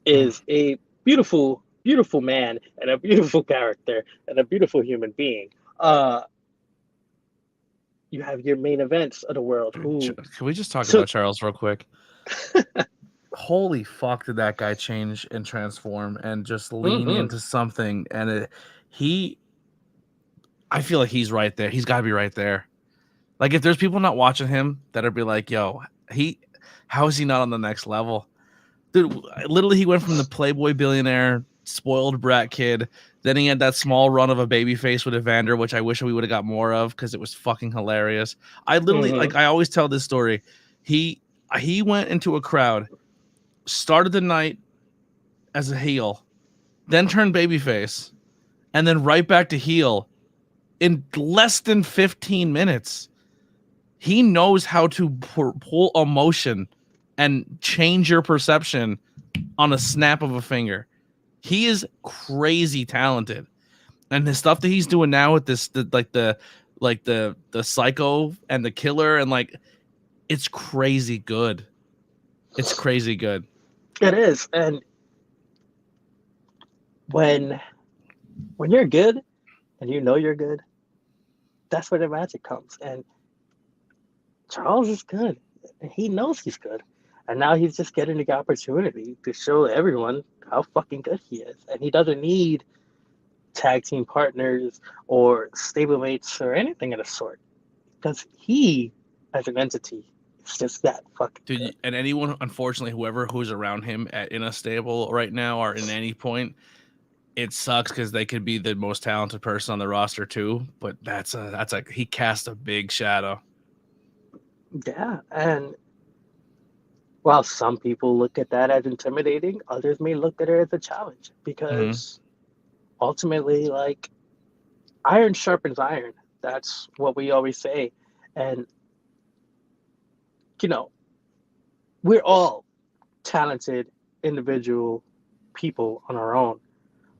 is a beautiful, beautiful man and a beautiful character and a beautiful human being. You have your main events of the world. Who Can we just talk about Charles real quick? Holy fuck, did that guy change and transform and just lean into something? And I feel like he's right there. He's got to be right there. Like, if there's people not watching him that'll be like, yo, how is he not on the next level? Dude, literally, he went from the Playboy billionaire, spoiled brat kid. Then he had that small run of a baby face with Evander, which I wish we would have got more of because it was fucking hilarious. I literally, like, I always tell this story. He went into a crowd, started the night as a heel, then turned babyface, and then right back to heel in less than 15 minutes. He knows how to pull emotion and change your perception on a snap of a finger. He is crazy talented, and the stuff that he's doing now with this, the psycho and the killer, and like, it's crazy good. It's crazy good. It is, and when you're good, and you know you're good, that's where the magic comes. And Charles is good, and he knows he's good. And now he's just getting the opportunity to show everyone how fucking good he is. And he doesn't need tag team partners or stablemates or anything of the sort. Because he, as an entity, is just that fucking good. And anyone, unfortunately, who's around him in a stable right now or in any point, it sucks because they could be the most talented person on the roster too. But he cast a big shadow. Yeah, and while some people look at that as intimidating, others may look at it as a challenge because ultimately, like, iron sharpens iron. That's what we always say. And, we're all talented individual people on our own.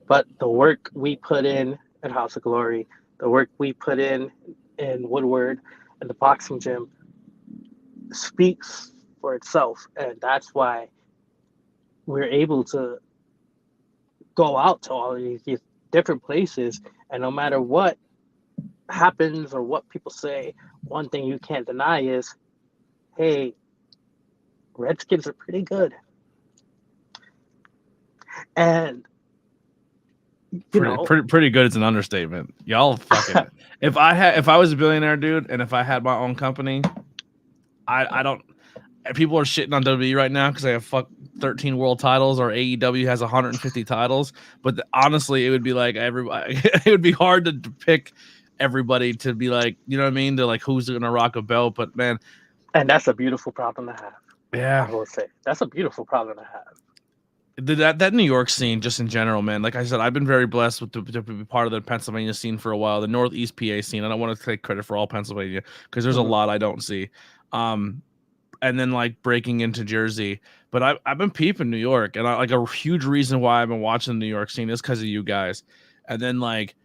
But the work we put in at House of Glory, the work we put in Woodward and the boxing gym speaks for itself, and that's why we're able to go out to all these different places, and no matter what happens or what people say, one thing you can't deny is, hey, Redskins are pretty good. And pretty good is an understatement. Y'all fucking if I was a billionaire, dude, and if I had my own company, I don't. People are shitting on WWE right now because they have 13 world titles, or AEW has 150 titles. But honestly, it would be like everybody. It would be hard to pick everybody to be like, you know what I mean? To like, who's gonna rock a belt? But man, and that's a beautiful problem to have. Yeah, I will say that's a beautiful problem to have. That New York scene, just in general, man. Like I said, I've been very blessed to be part of the Pennsylvania scene for a while. The Northeast PA scene. I don't want to take credit for all Pennsylvania because there's a lot I don't see. And then like breaking into Jersey, but I've been peeping New York, and like a huge reason why I've been watching the New York scene is because of you guys. And then like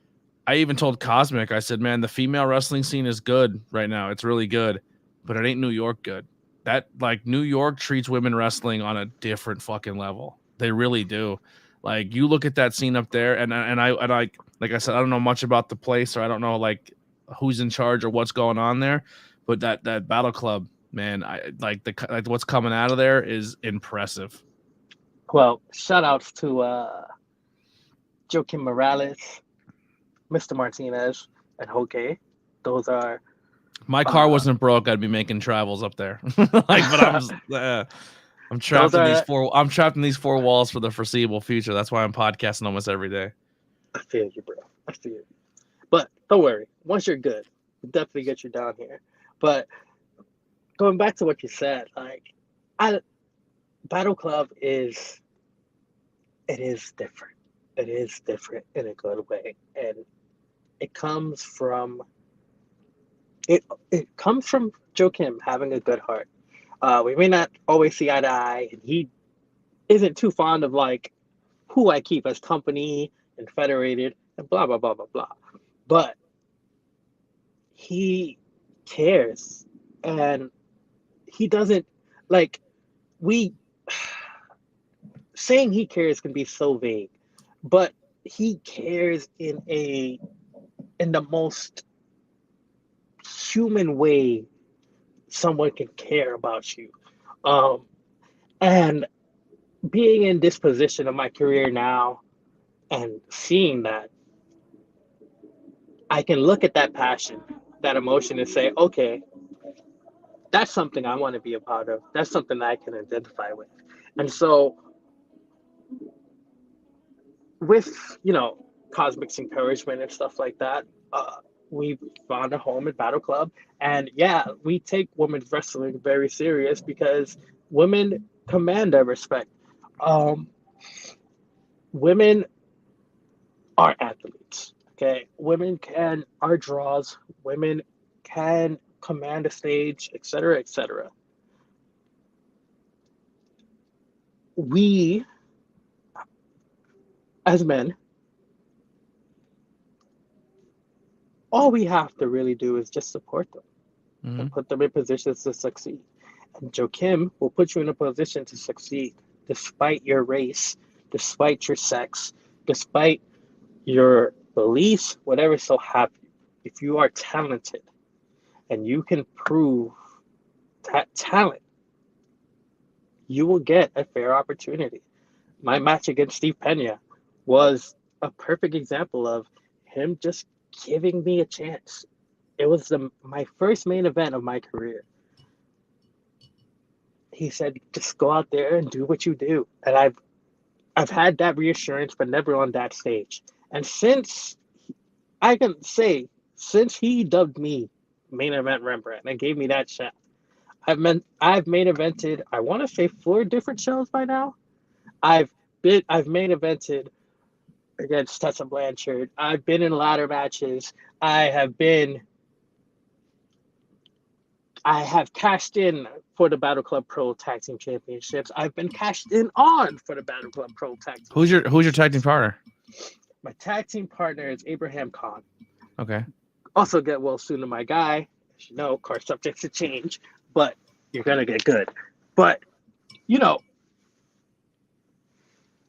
I even told Cosmic, I said, man, the female wrestling scene is good right now. It's really good, but it ain't New York good. That like New York treats women wrestling on a different fucking level. They really do. Like you look at that scene up there, and I like I said, I don't know much about the place, or I don't know like who's in charge or what's going on there, but that Battle Club man, I like what's coming out of there is impressive. Well, shout outs to Joaquin Morales, Mr. Martinez, and Hoke. Those are my car wasn't broke, I'd be making travels up there. Like, but I'm trapped in these four walls for the foreseeable future. That's why I'm podcasting almost every day. I feel you, bro. I feel you. But don't worry. Once you're good, we'll definitely get you down here. But going back to what you said, like, Battle Club is different. It is different in a good way, and it comes from Joe Kim having a good heart. We may not always see eye to eye, and he isn't too fond of like who I keep as company and federated and blah blah blah blah blah. But he cares, and he doesn't like we saying he cares can be so vague, but he cares in the most human way someone can care about you. And being in this position of my career now and seeing that, I can look at that passion, that emotion, and say, okay, that's something I want to be a part of. That's something that I can identify with. And so with, Cosmic's encouragement and stuff like that, we found a home at Battle Club. And yeah, we take women's wrestling very serious because women command our respect. Women are athletes, okay? Women are draws. Women can command a stage, etc., etc. We, as men, all we have to really do is just support them and put them in positions to succeed. And Joe Kim will put you in a position to succeed despite your race, despite your sex, despite your beliefs, whatever so have you. If you are talented and you can prove that talent, you will get a fair opportunity. My match against Steve Pena was a perfect example of him just giving me a chance. It was my first main event of my career. He said, just go out there and do what you do. And I've had that reassurance, but never on that stage. And since he dubbed me main event Rembrandt and gave me that shot, I've main evented, I want to say 4 different shows by now. I've main evented against Tessa Blanchard. I've been in ladder matches. I have cashed in for the Battle Club Pro Tag Team Championships. I've been cashed in on for the Battle Club Pro Tag Team. Who's your tag team partner? My tag team partner is Abraham Khan. Okay. Also get well soon to my guy. As you know, of course, subject to change, but you're gonna get good. But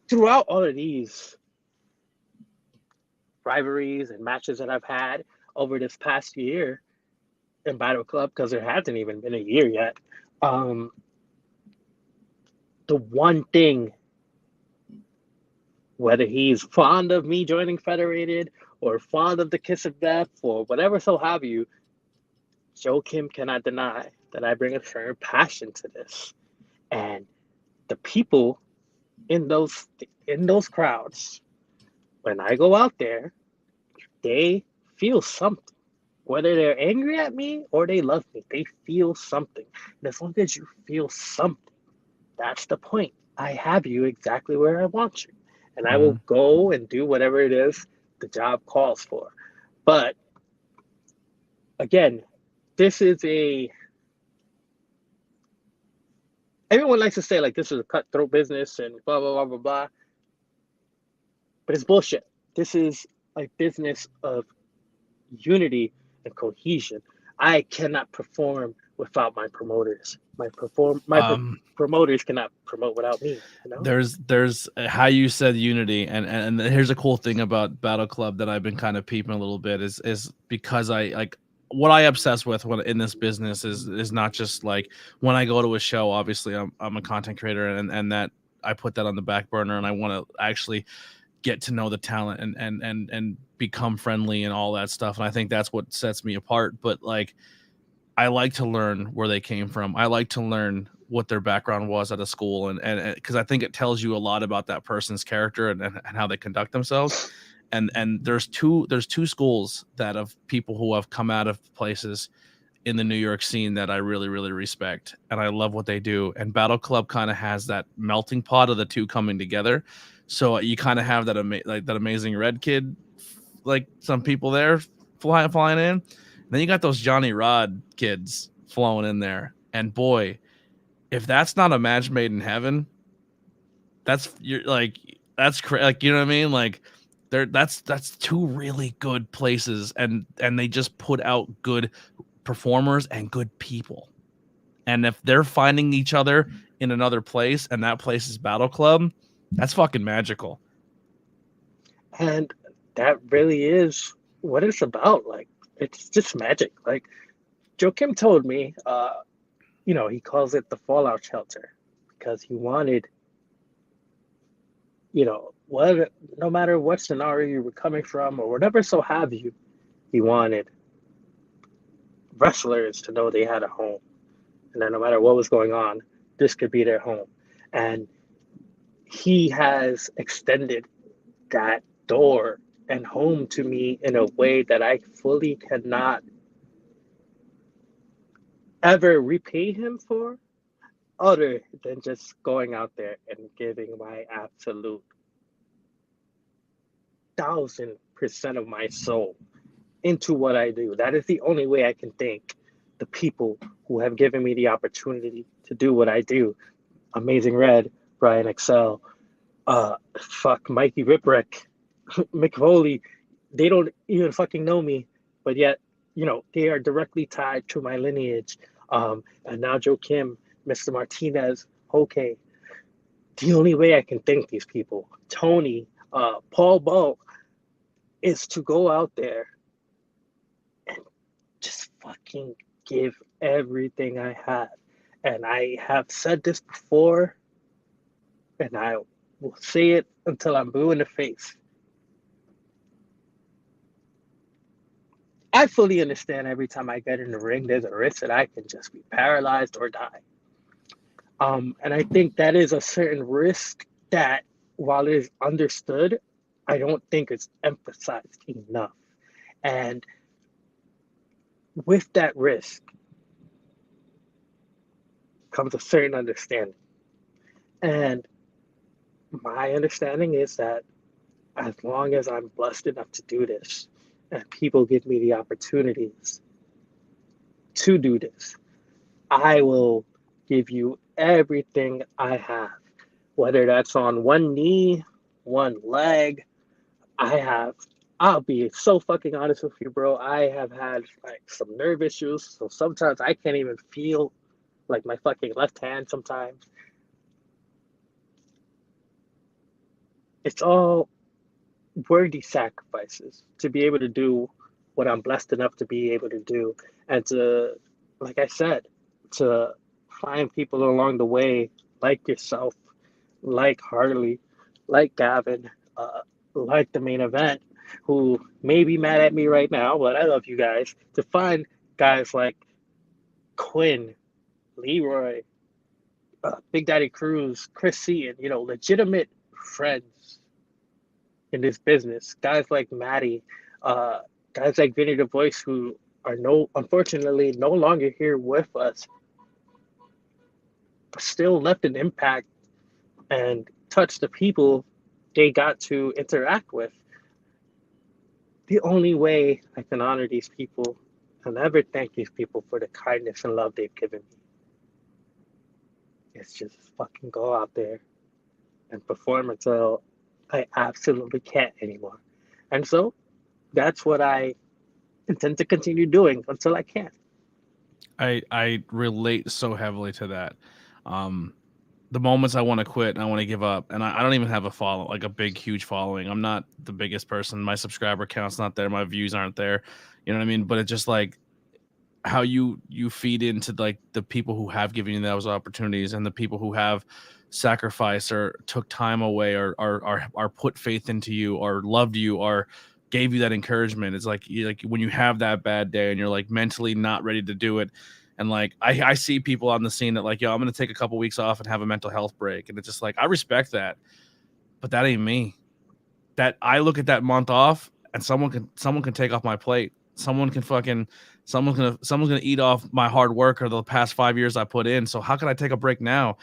throughout all of these rivalries and matches that I've had over this past year in Battle Club, because it hasn't even been a year yet, the one thing, whether he's fond of me joining Federated or fond of the Kiss of Death or whatever so have you, Joe Kim cannot deny that I bring a firm passion to this. And the people in those crowds, when I go out there, they feel something. Whether they're angry at me or they love me, they feel something. And as long as you feel something, that's the point. I have you exactly where I want you. And I will go and do whatever it is the job calls for. But again, this is everyone likes to say like this is a cutthroat business and blah, blah, blah, blah, blah. But it's bullshit. This is a business of unity and cohesion. I cannot perform without my promoters. Promoters cannot promote without me. There's how you said unity, and here's a cool thing about Battle Club that I've been kind of peeping a little bit is because I like what I obsess with when in this business is not just like when I go to a show. Obviously, I'm a content creator, and that I put that on the back burner, and I want to actually get to know the talent and become friendly and all that stuff. And I think that's what sets me apart. But like, I like to learn where they came from. I like to learn what their background was at a school, and because I think it tells you a lot about that person's character and how they conduct themselves. And there's two schools that of people who have come out of places in the New York scene that I really, really respect, and I love what they do. And Battle Club kind of has that melting pot of the two coming together. So you kind of have that like that Amazing Red kid, like some people there flying in. And then you got those Johnny Rod kids flowing in there, and boy, if that's not a match made in heaven, that's you're like like, you know what I mean? Like that's two really good places, and they just put out good performers and good people. And if they're finding each other in another place, and that place is Battle Club, that's fucking magical. And that really is what it's about. Like, it's just magic. Like, Joe Kim told me, he calls it the fallout shelter because he wanted, no matter what scenario you were coming from or whatever so have you, he wanted wrestlers to know they had a home. And that no matter what was going on, this could be their home. And he has extended that door and home to me in a way that I fully cannot ever repay him for, other than just going out there and giving my absolute 1,000% of my soul into what I do. That is the only way I can thank the people who have given me the opportunity to do what I do. Amazing Red, Brian Excel, Mikey Ripwreck, Mick Foley. They don't even fucking know me, but yet, they are directly tied to my lineage. And now Joe Kim, Mr. Martinez, okay. The only way I can thank these people, Tony, Paul Bow, is to go out there and just fucking give everything I have. And I have said this before, and I will say it until I'm blue in the face. I fully understand every time I get in the ring, there's a risk that I can just be paralyzed or die. And I think that is a certain risk that, while it is understood, I don't think it's emphasized enough. And with that risk comes a certain understanding. And my understanding is that as long as I'm blessed enough to do this, and people give me the opportunities to do this, I will give you everything I have, whether that's on one knee, one leg. I'll be so fucking honest with you, bro. I have had like some nerve issues, so sometimes I can't even feel like my fucking left hand sometimes. It's all worthy sacrifices to be able to do what I'm blessed enough to be able to do, and to, like I said, to find people along the way like yourself, like Harley, like Gavin, like the main event, who may be mad at me right now, but I love you guys. To find guys like Quinn, Leroy, Big Daddy Cruz, Chris Seaton, legitimate friends in this business. Guys like Maddie, guys like Vinny the Voice, who are unfortunately no longer here with us, but still left an impact and touched the people they got to interact with. The only way I can honor these people and ever thank these people for the kindness and love they've given me is just fucking go out there and perform until I absolutely can't anymore. And so that's what I intend to continue doing until I can. I relate so heavily to that. The moments I want to quit and I want to give up, and I don't even have a big, huge following. I'm not the biggest person. My subscriber count's not there. My views aren't there. You know what I mean? But it's just like how you feed into like the people who have given you those opportunities and the people who have sacrificed or took time away or put faith into you or loved you or gave you that encouragement. It's like when you have that bad day and you're like mentally not ready to do it. And like I see people on the scene that like, yo, I'm gonna take a couple weeks off and have a mental health break. And it's just like, I respect that, but that ain't me. That I look at that month off and someone can take off my plate. Someone's gonna eat off my hard work or the past 5 years I put in. So how can I take a break now?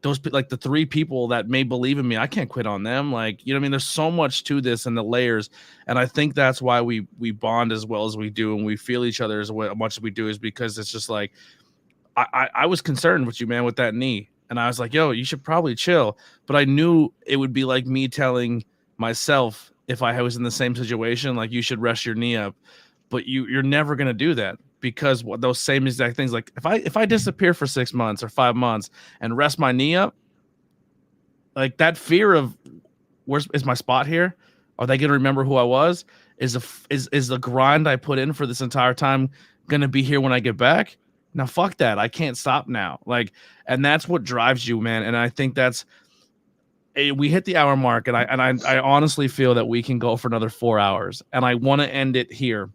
Those like the 3 people that may believe in me, I can't quit on them. Like, you know what I mean? There's so much to this and the layers. And I think that's why we bond as well as we do. And we feel each other as much as we do, is because it's just like, I was concerned with you, man, with that knee. And I was like, yo, you should probably chill. But I knew it would be like me telling myself if I was in the same situation, like, you should rest your knee up. But you're never going to do that, because those same exact things, like if I disappear for 6 months or 5 months and rest my knee up, like that fear of is my spot here? Are they going to remember who I was? Is the grind I put in for this entire time going to be here when I get back? Now, fuck that. I can't stop now. Like, and that's what drives you, man. And I think we hit the hour mark, and I honestly feel that we can go for another 4 hours, and I want to end it here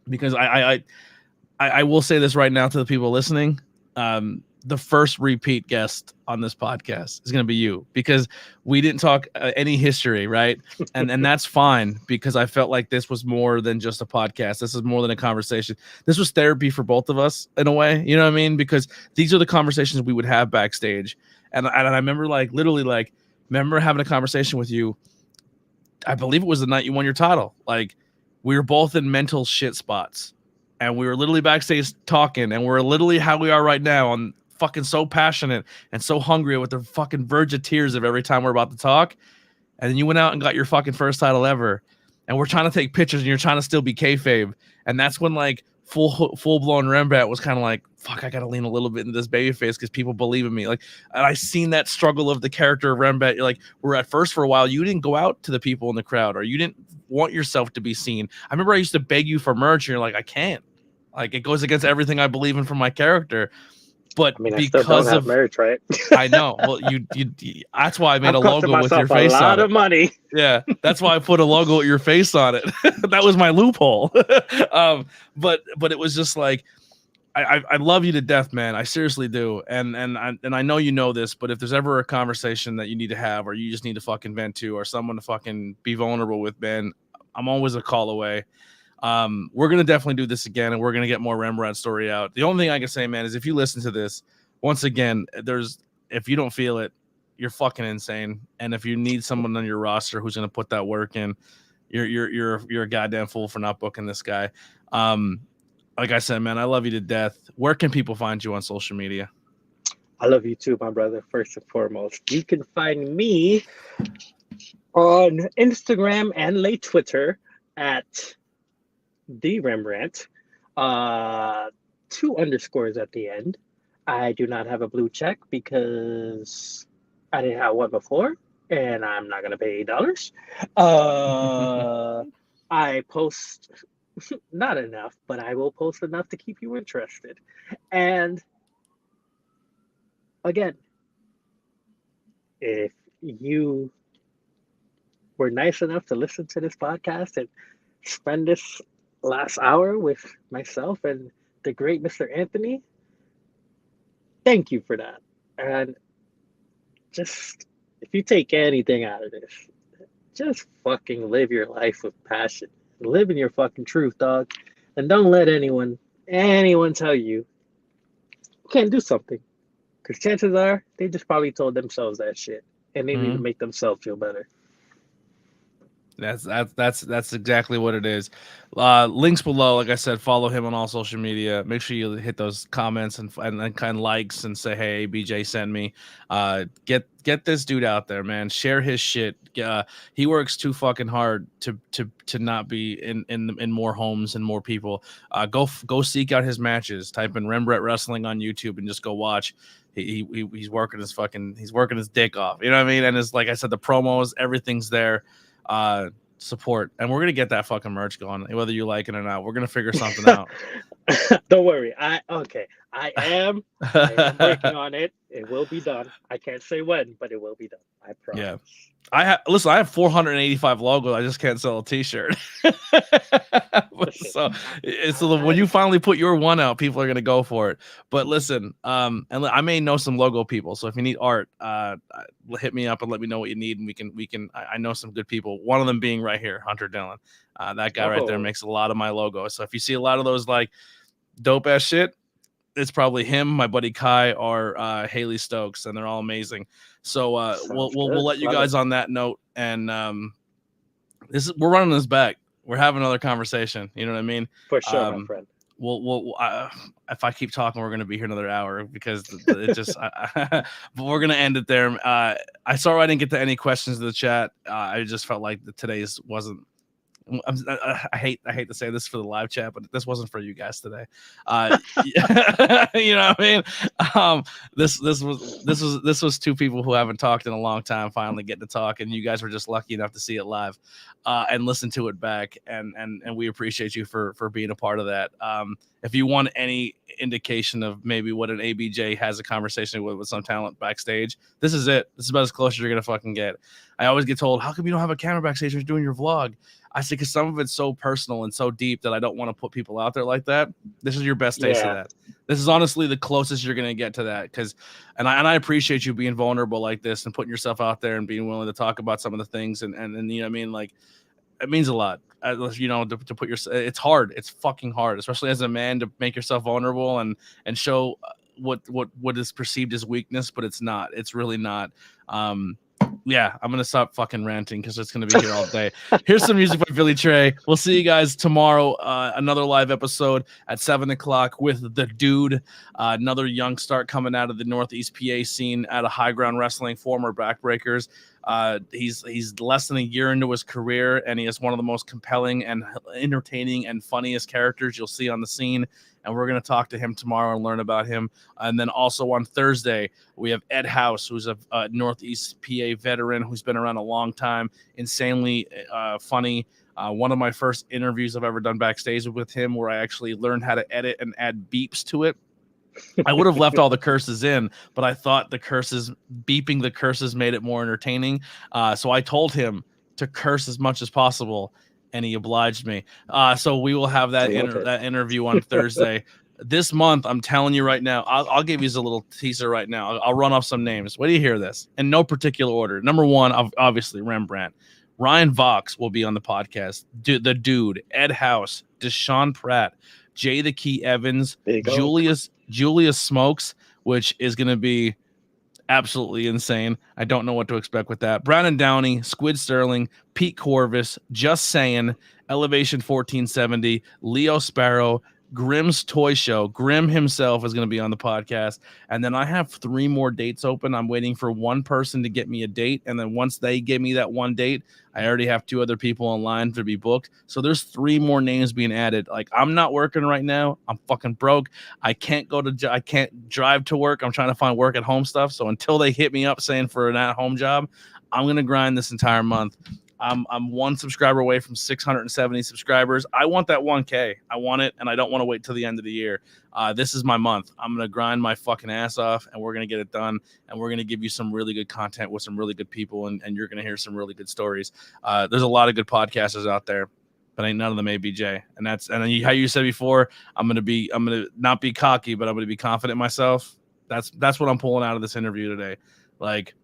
because I will say this right now to the people listening. The first repeat guest on this podcast is going to be you, because we didn't talk any history, right? And that's fine, because I felt like this was more than just a podcast. This is more than a conversation. This was therapy for both of us in a way, you know what I mean? Because these are the conversations we would have backstage. And I remember remember having a conversation with you. I believe it was the night you won your title. Like, we were both in mental shit spots, and we were literally backstage talking, and we're literally how we are right now, on fucking so passionate and so hungry with the fucking verge of tears of every time we're about to talk. And then you went out and got your fucking first title ever, and we're trying to take pictures, and you're trying to still be kayfabe. And that's when like full blown Rembrandt was kind of like, fuck, I gotta lean a little bit into this baby face because people believe in me. Like, and I seen that struggle of the character of Rembrandt. You're like, we're at first for a while, you didn't go out to the people in the crowd, or you didn't want yourself to be seen. I remember I used to beg you for merch, and you're like, I can't. Like, it goes against everything I believe in for my character. But I mean, I still don't have merch, right? I know. Well, you that's why I made a logo with your face on it. A lot of money. Yeah, that's why I put a logo with your face on it. That was my loophole. But it was just like, I love you to death, man. I seriously do. And I know you know this, but if there's ever a conversation that you need to have, or you just need to fucking vent to, or someone to fucking be vulnerable with, man, I'm always a call away. We're gonna definitely do this again, and we're gonna get more Rembrandt story out. The only thing I can say, man, is if you listen to this, once again, if you don't feel it, you're fucking insane. And if you need someone on your roster who's gonna put that work in, you're a goddamn fool for not booking this guy. Like I said, man, I love you to death. Where can people find you on social media? I love you too, my brother. First and foremost, you can find me on Instagram and late Twitter at the Rembrandt, 2 underscores at the end. I do not have a blue check because I didn't have one before, and I'm not gonna pay $8. I post not enough, but I will post enough to keep you interested. And again, if you were nice enough to listen to this podcast and spend this last hour with myself and the great Mr. Anthony, thank you for that. And just, if you take anything out of this, just fucking live your life with passion. Live in your fucking truth, dog. And don't let anyone tell you can't do something. Because chances are, they just probably told themselves that shit. And they need to make themselves feel better. That's exactly what it is. Links below. Like I said, follow him on all social media. Make sure you hit those comments and kind of likes and say, hey, ABJ sent me. Get this dude out there, man. Share his shit. He works too fucking hard to not be in more homes and more people. Go seek out his matches. Type in Rembrandt Wrestling on YouTube and just go watch. He's working his dick off. You know what I mean? And it's like I said, the promos, everything's there. Support, and we're gonna get that fucking merch going, whether you like it or not. We're gonna figure something out. Don't worry. I am working on it. It will be done. I can't say when, but it will be done. I promise. Yeah. I have 485 logos. I just can't sell a T-shirt. so when you finally put your one out, people are gonna go for it. But listen, and I may know some logo people. So if you need art, hit me up and let me know what you need, and we can. I know some good people. One of them being right here, Hunter Dillon. That guy right there makes a lot of my logos. So if you see a lot of those like dope ass shit, it's probably him, my buddy Kai, or Haley Stokes, and they're all amazing. So we'll let you guys on that note, and we're running this back. We're having another conversation. You know what I mean? For sure, my friend. If I keep talking, we're going to be here another hour because it just. But we're going to end it there. I sorry I didn't get to any questions in the chat. I just felt like today's wasn't. I hate to say this for the live chat, but this wasn't for you guys today. You know what I mean? This was two people who haven't talked in a long time finally getting to talk, and you guys were just lucky enough to see it live and listen to it back, and we appreciate you for being a part of that. If you want any indication of maybe what an ABJ has a conversation with some talent backstage, this is it. This is about as close as you're gonna fucking get. I always get told, how come you don't have a camera backstage when you're doing your vlog? I say, because some of it's so personal and so deep that I don't want to put people out there like that. This is your best taste of that. This is honestly the closest you're going to get to that. And I appreciate you being vulnerable like this and putting yourself out there and being willing to talk about some of the things. And you know what I mean? Like, it means a lot, you know, to put it's hard. It's fucking hard, especially as a man, to make yourself vulnerable and show what is perceived as weakness, but it's not. It's really not. Yeah, I'm gonna stop fucking ranting because it's gonna be here all day. Here's some music by Billy Trey. We'll see you guys tomorrow. Another live episode at 7:00 with the dude. Another young start coming out of the Northeast PA scene out of High Ground Wrestling, former Backbreakers. He's less than a year into his career, and he is one of the most compelling and entertaining and funniest characters you'll see on the scene. And we're going to talk to him tomorrow and learn about him. And then also on Thursday, we have Ed House, who's a Northeast PA veteran who's been around a long time, insanely funny. One of my first interviews I've ever done backstage with him, where I actually learned how to edit and add beeps to it. I would have left all the curses in, but I thought beeping the curses made it more entertaining. So I told him to curse as much as possible, and he obliged me. So we will have that interview on Thursday. This month, I'm telling you right now, I'll give you a little teaser right now. I'll run off some names. Wait till you hear this in no particular order. Number one, obviously, Rembrandt. Ryan Vox will be on the podcast. The Dude, Ed House, Deshaun Pratt, Jay the Key Evans, Julius Smokes, which is going to be absolutely insane. I don't know what to expect with that. Brandon Downey, Squid Sterling, Pete Corvus, Just Saying, Elevation 1470, Leo Sparrow, Grimm's Toy Show. Grimm himself is going to be on the podcast. And then I have 3 more dates open. I'm waiting for one person to get me a date. And then once they give me that one date, I already have 2 other people online to be booked. So there's 3 more names being added. Like, I'm not working right now. I'm fucking broke. I can't drive to work. I'm trying to find work at home stuff. So until they hit me up saying for an at-home job, I'm going to grind this entire month. I'm 1 subscriber away from 670 subscribers. I want that 1K. I want it, and I don't want to wait till the end of the year. This is my month. I'm going to grind my fucking ass off, and we're going to get it done, and we're going to give you some really good content with some really good people, and you're going to hear some really good stories. There's a lot of good podcasters out there, but ain't none of them ABJ. And how you said before, I'm going to not be cocky, but I'm going to be confident in myself. That's what I'm pulling out of this interview today. Like,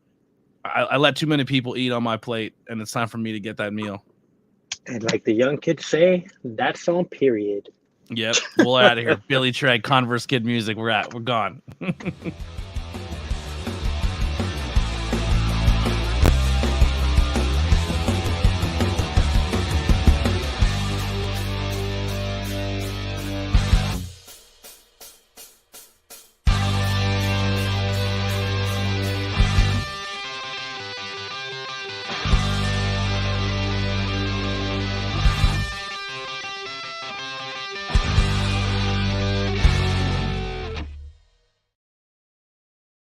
I let too many people eat on my plate, and it's time for me to get that meal. And like the young kids say, that's on period. Yep. We're out of here. Billy Trey, Converse Kid Music. We're gone.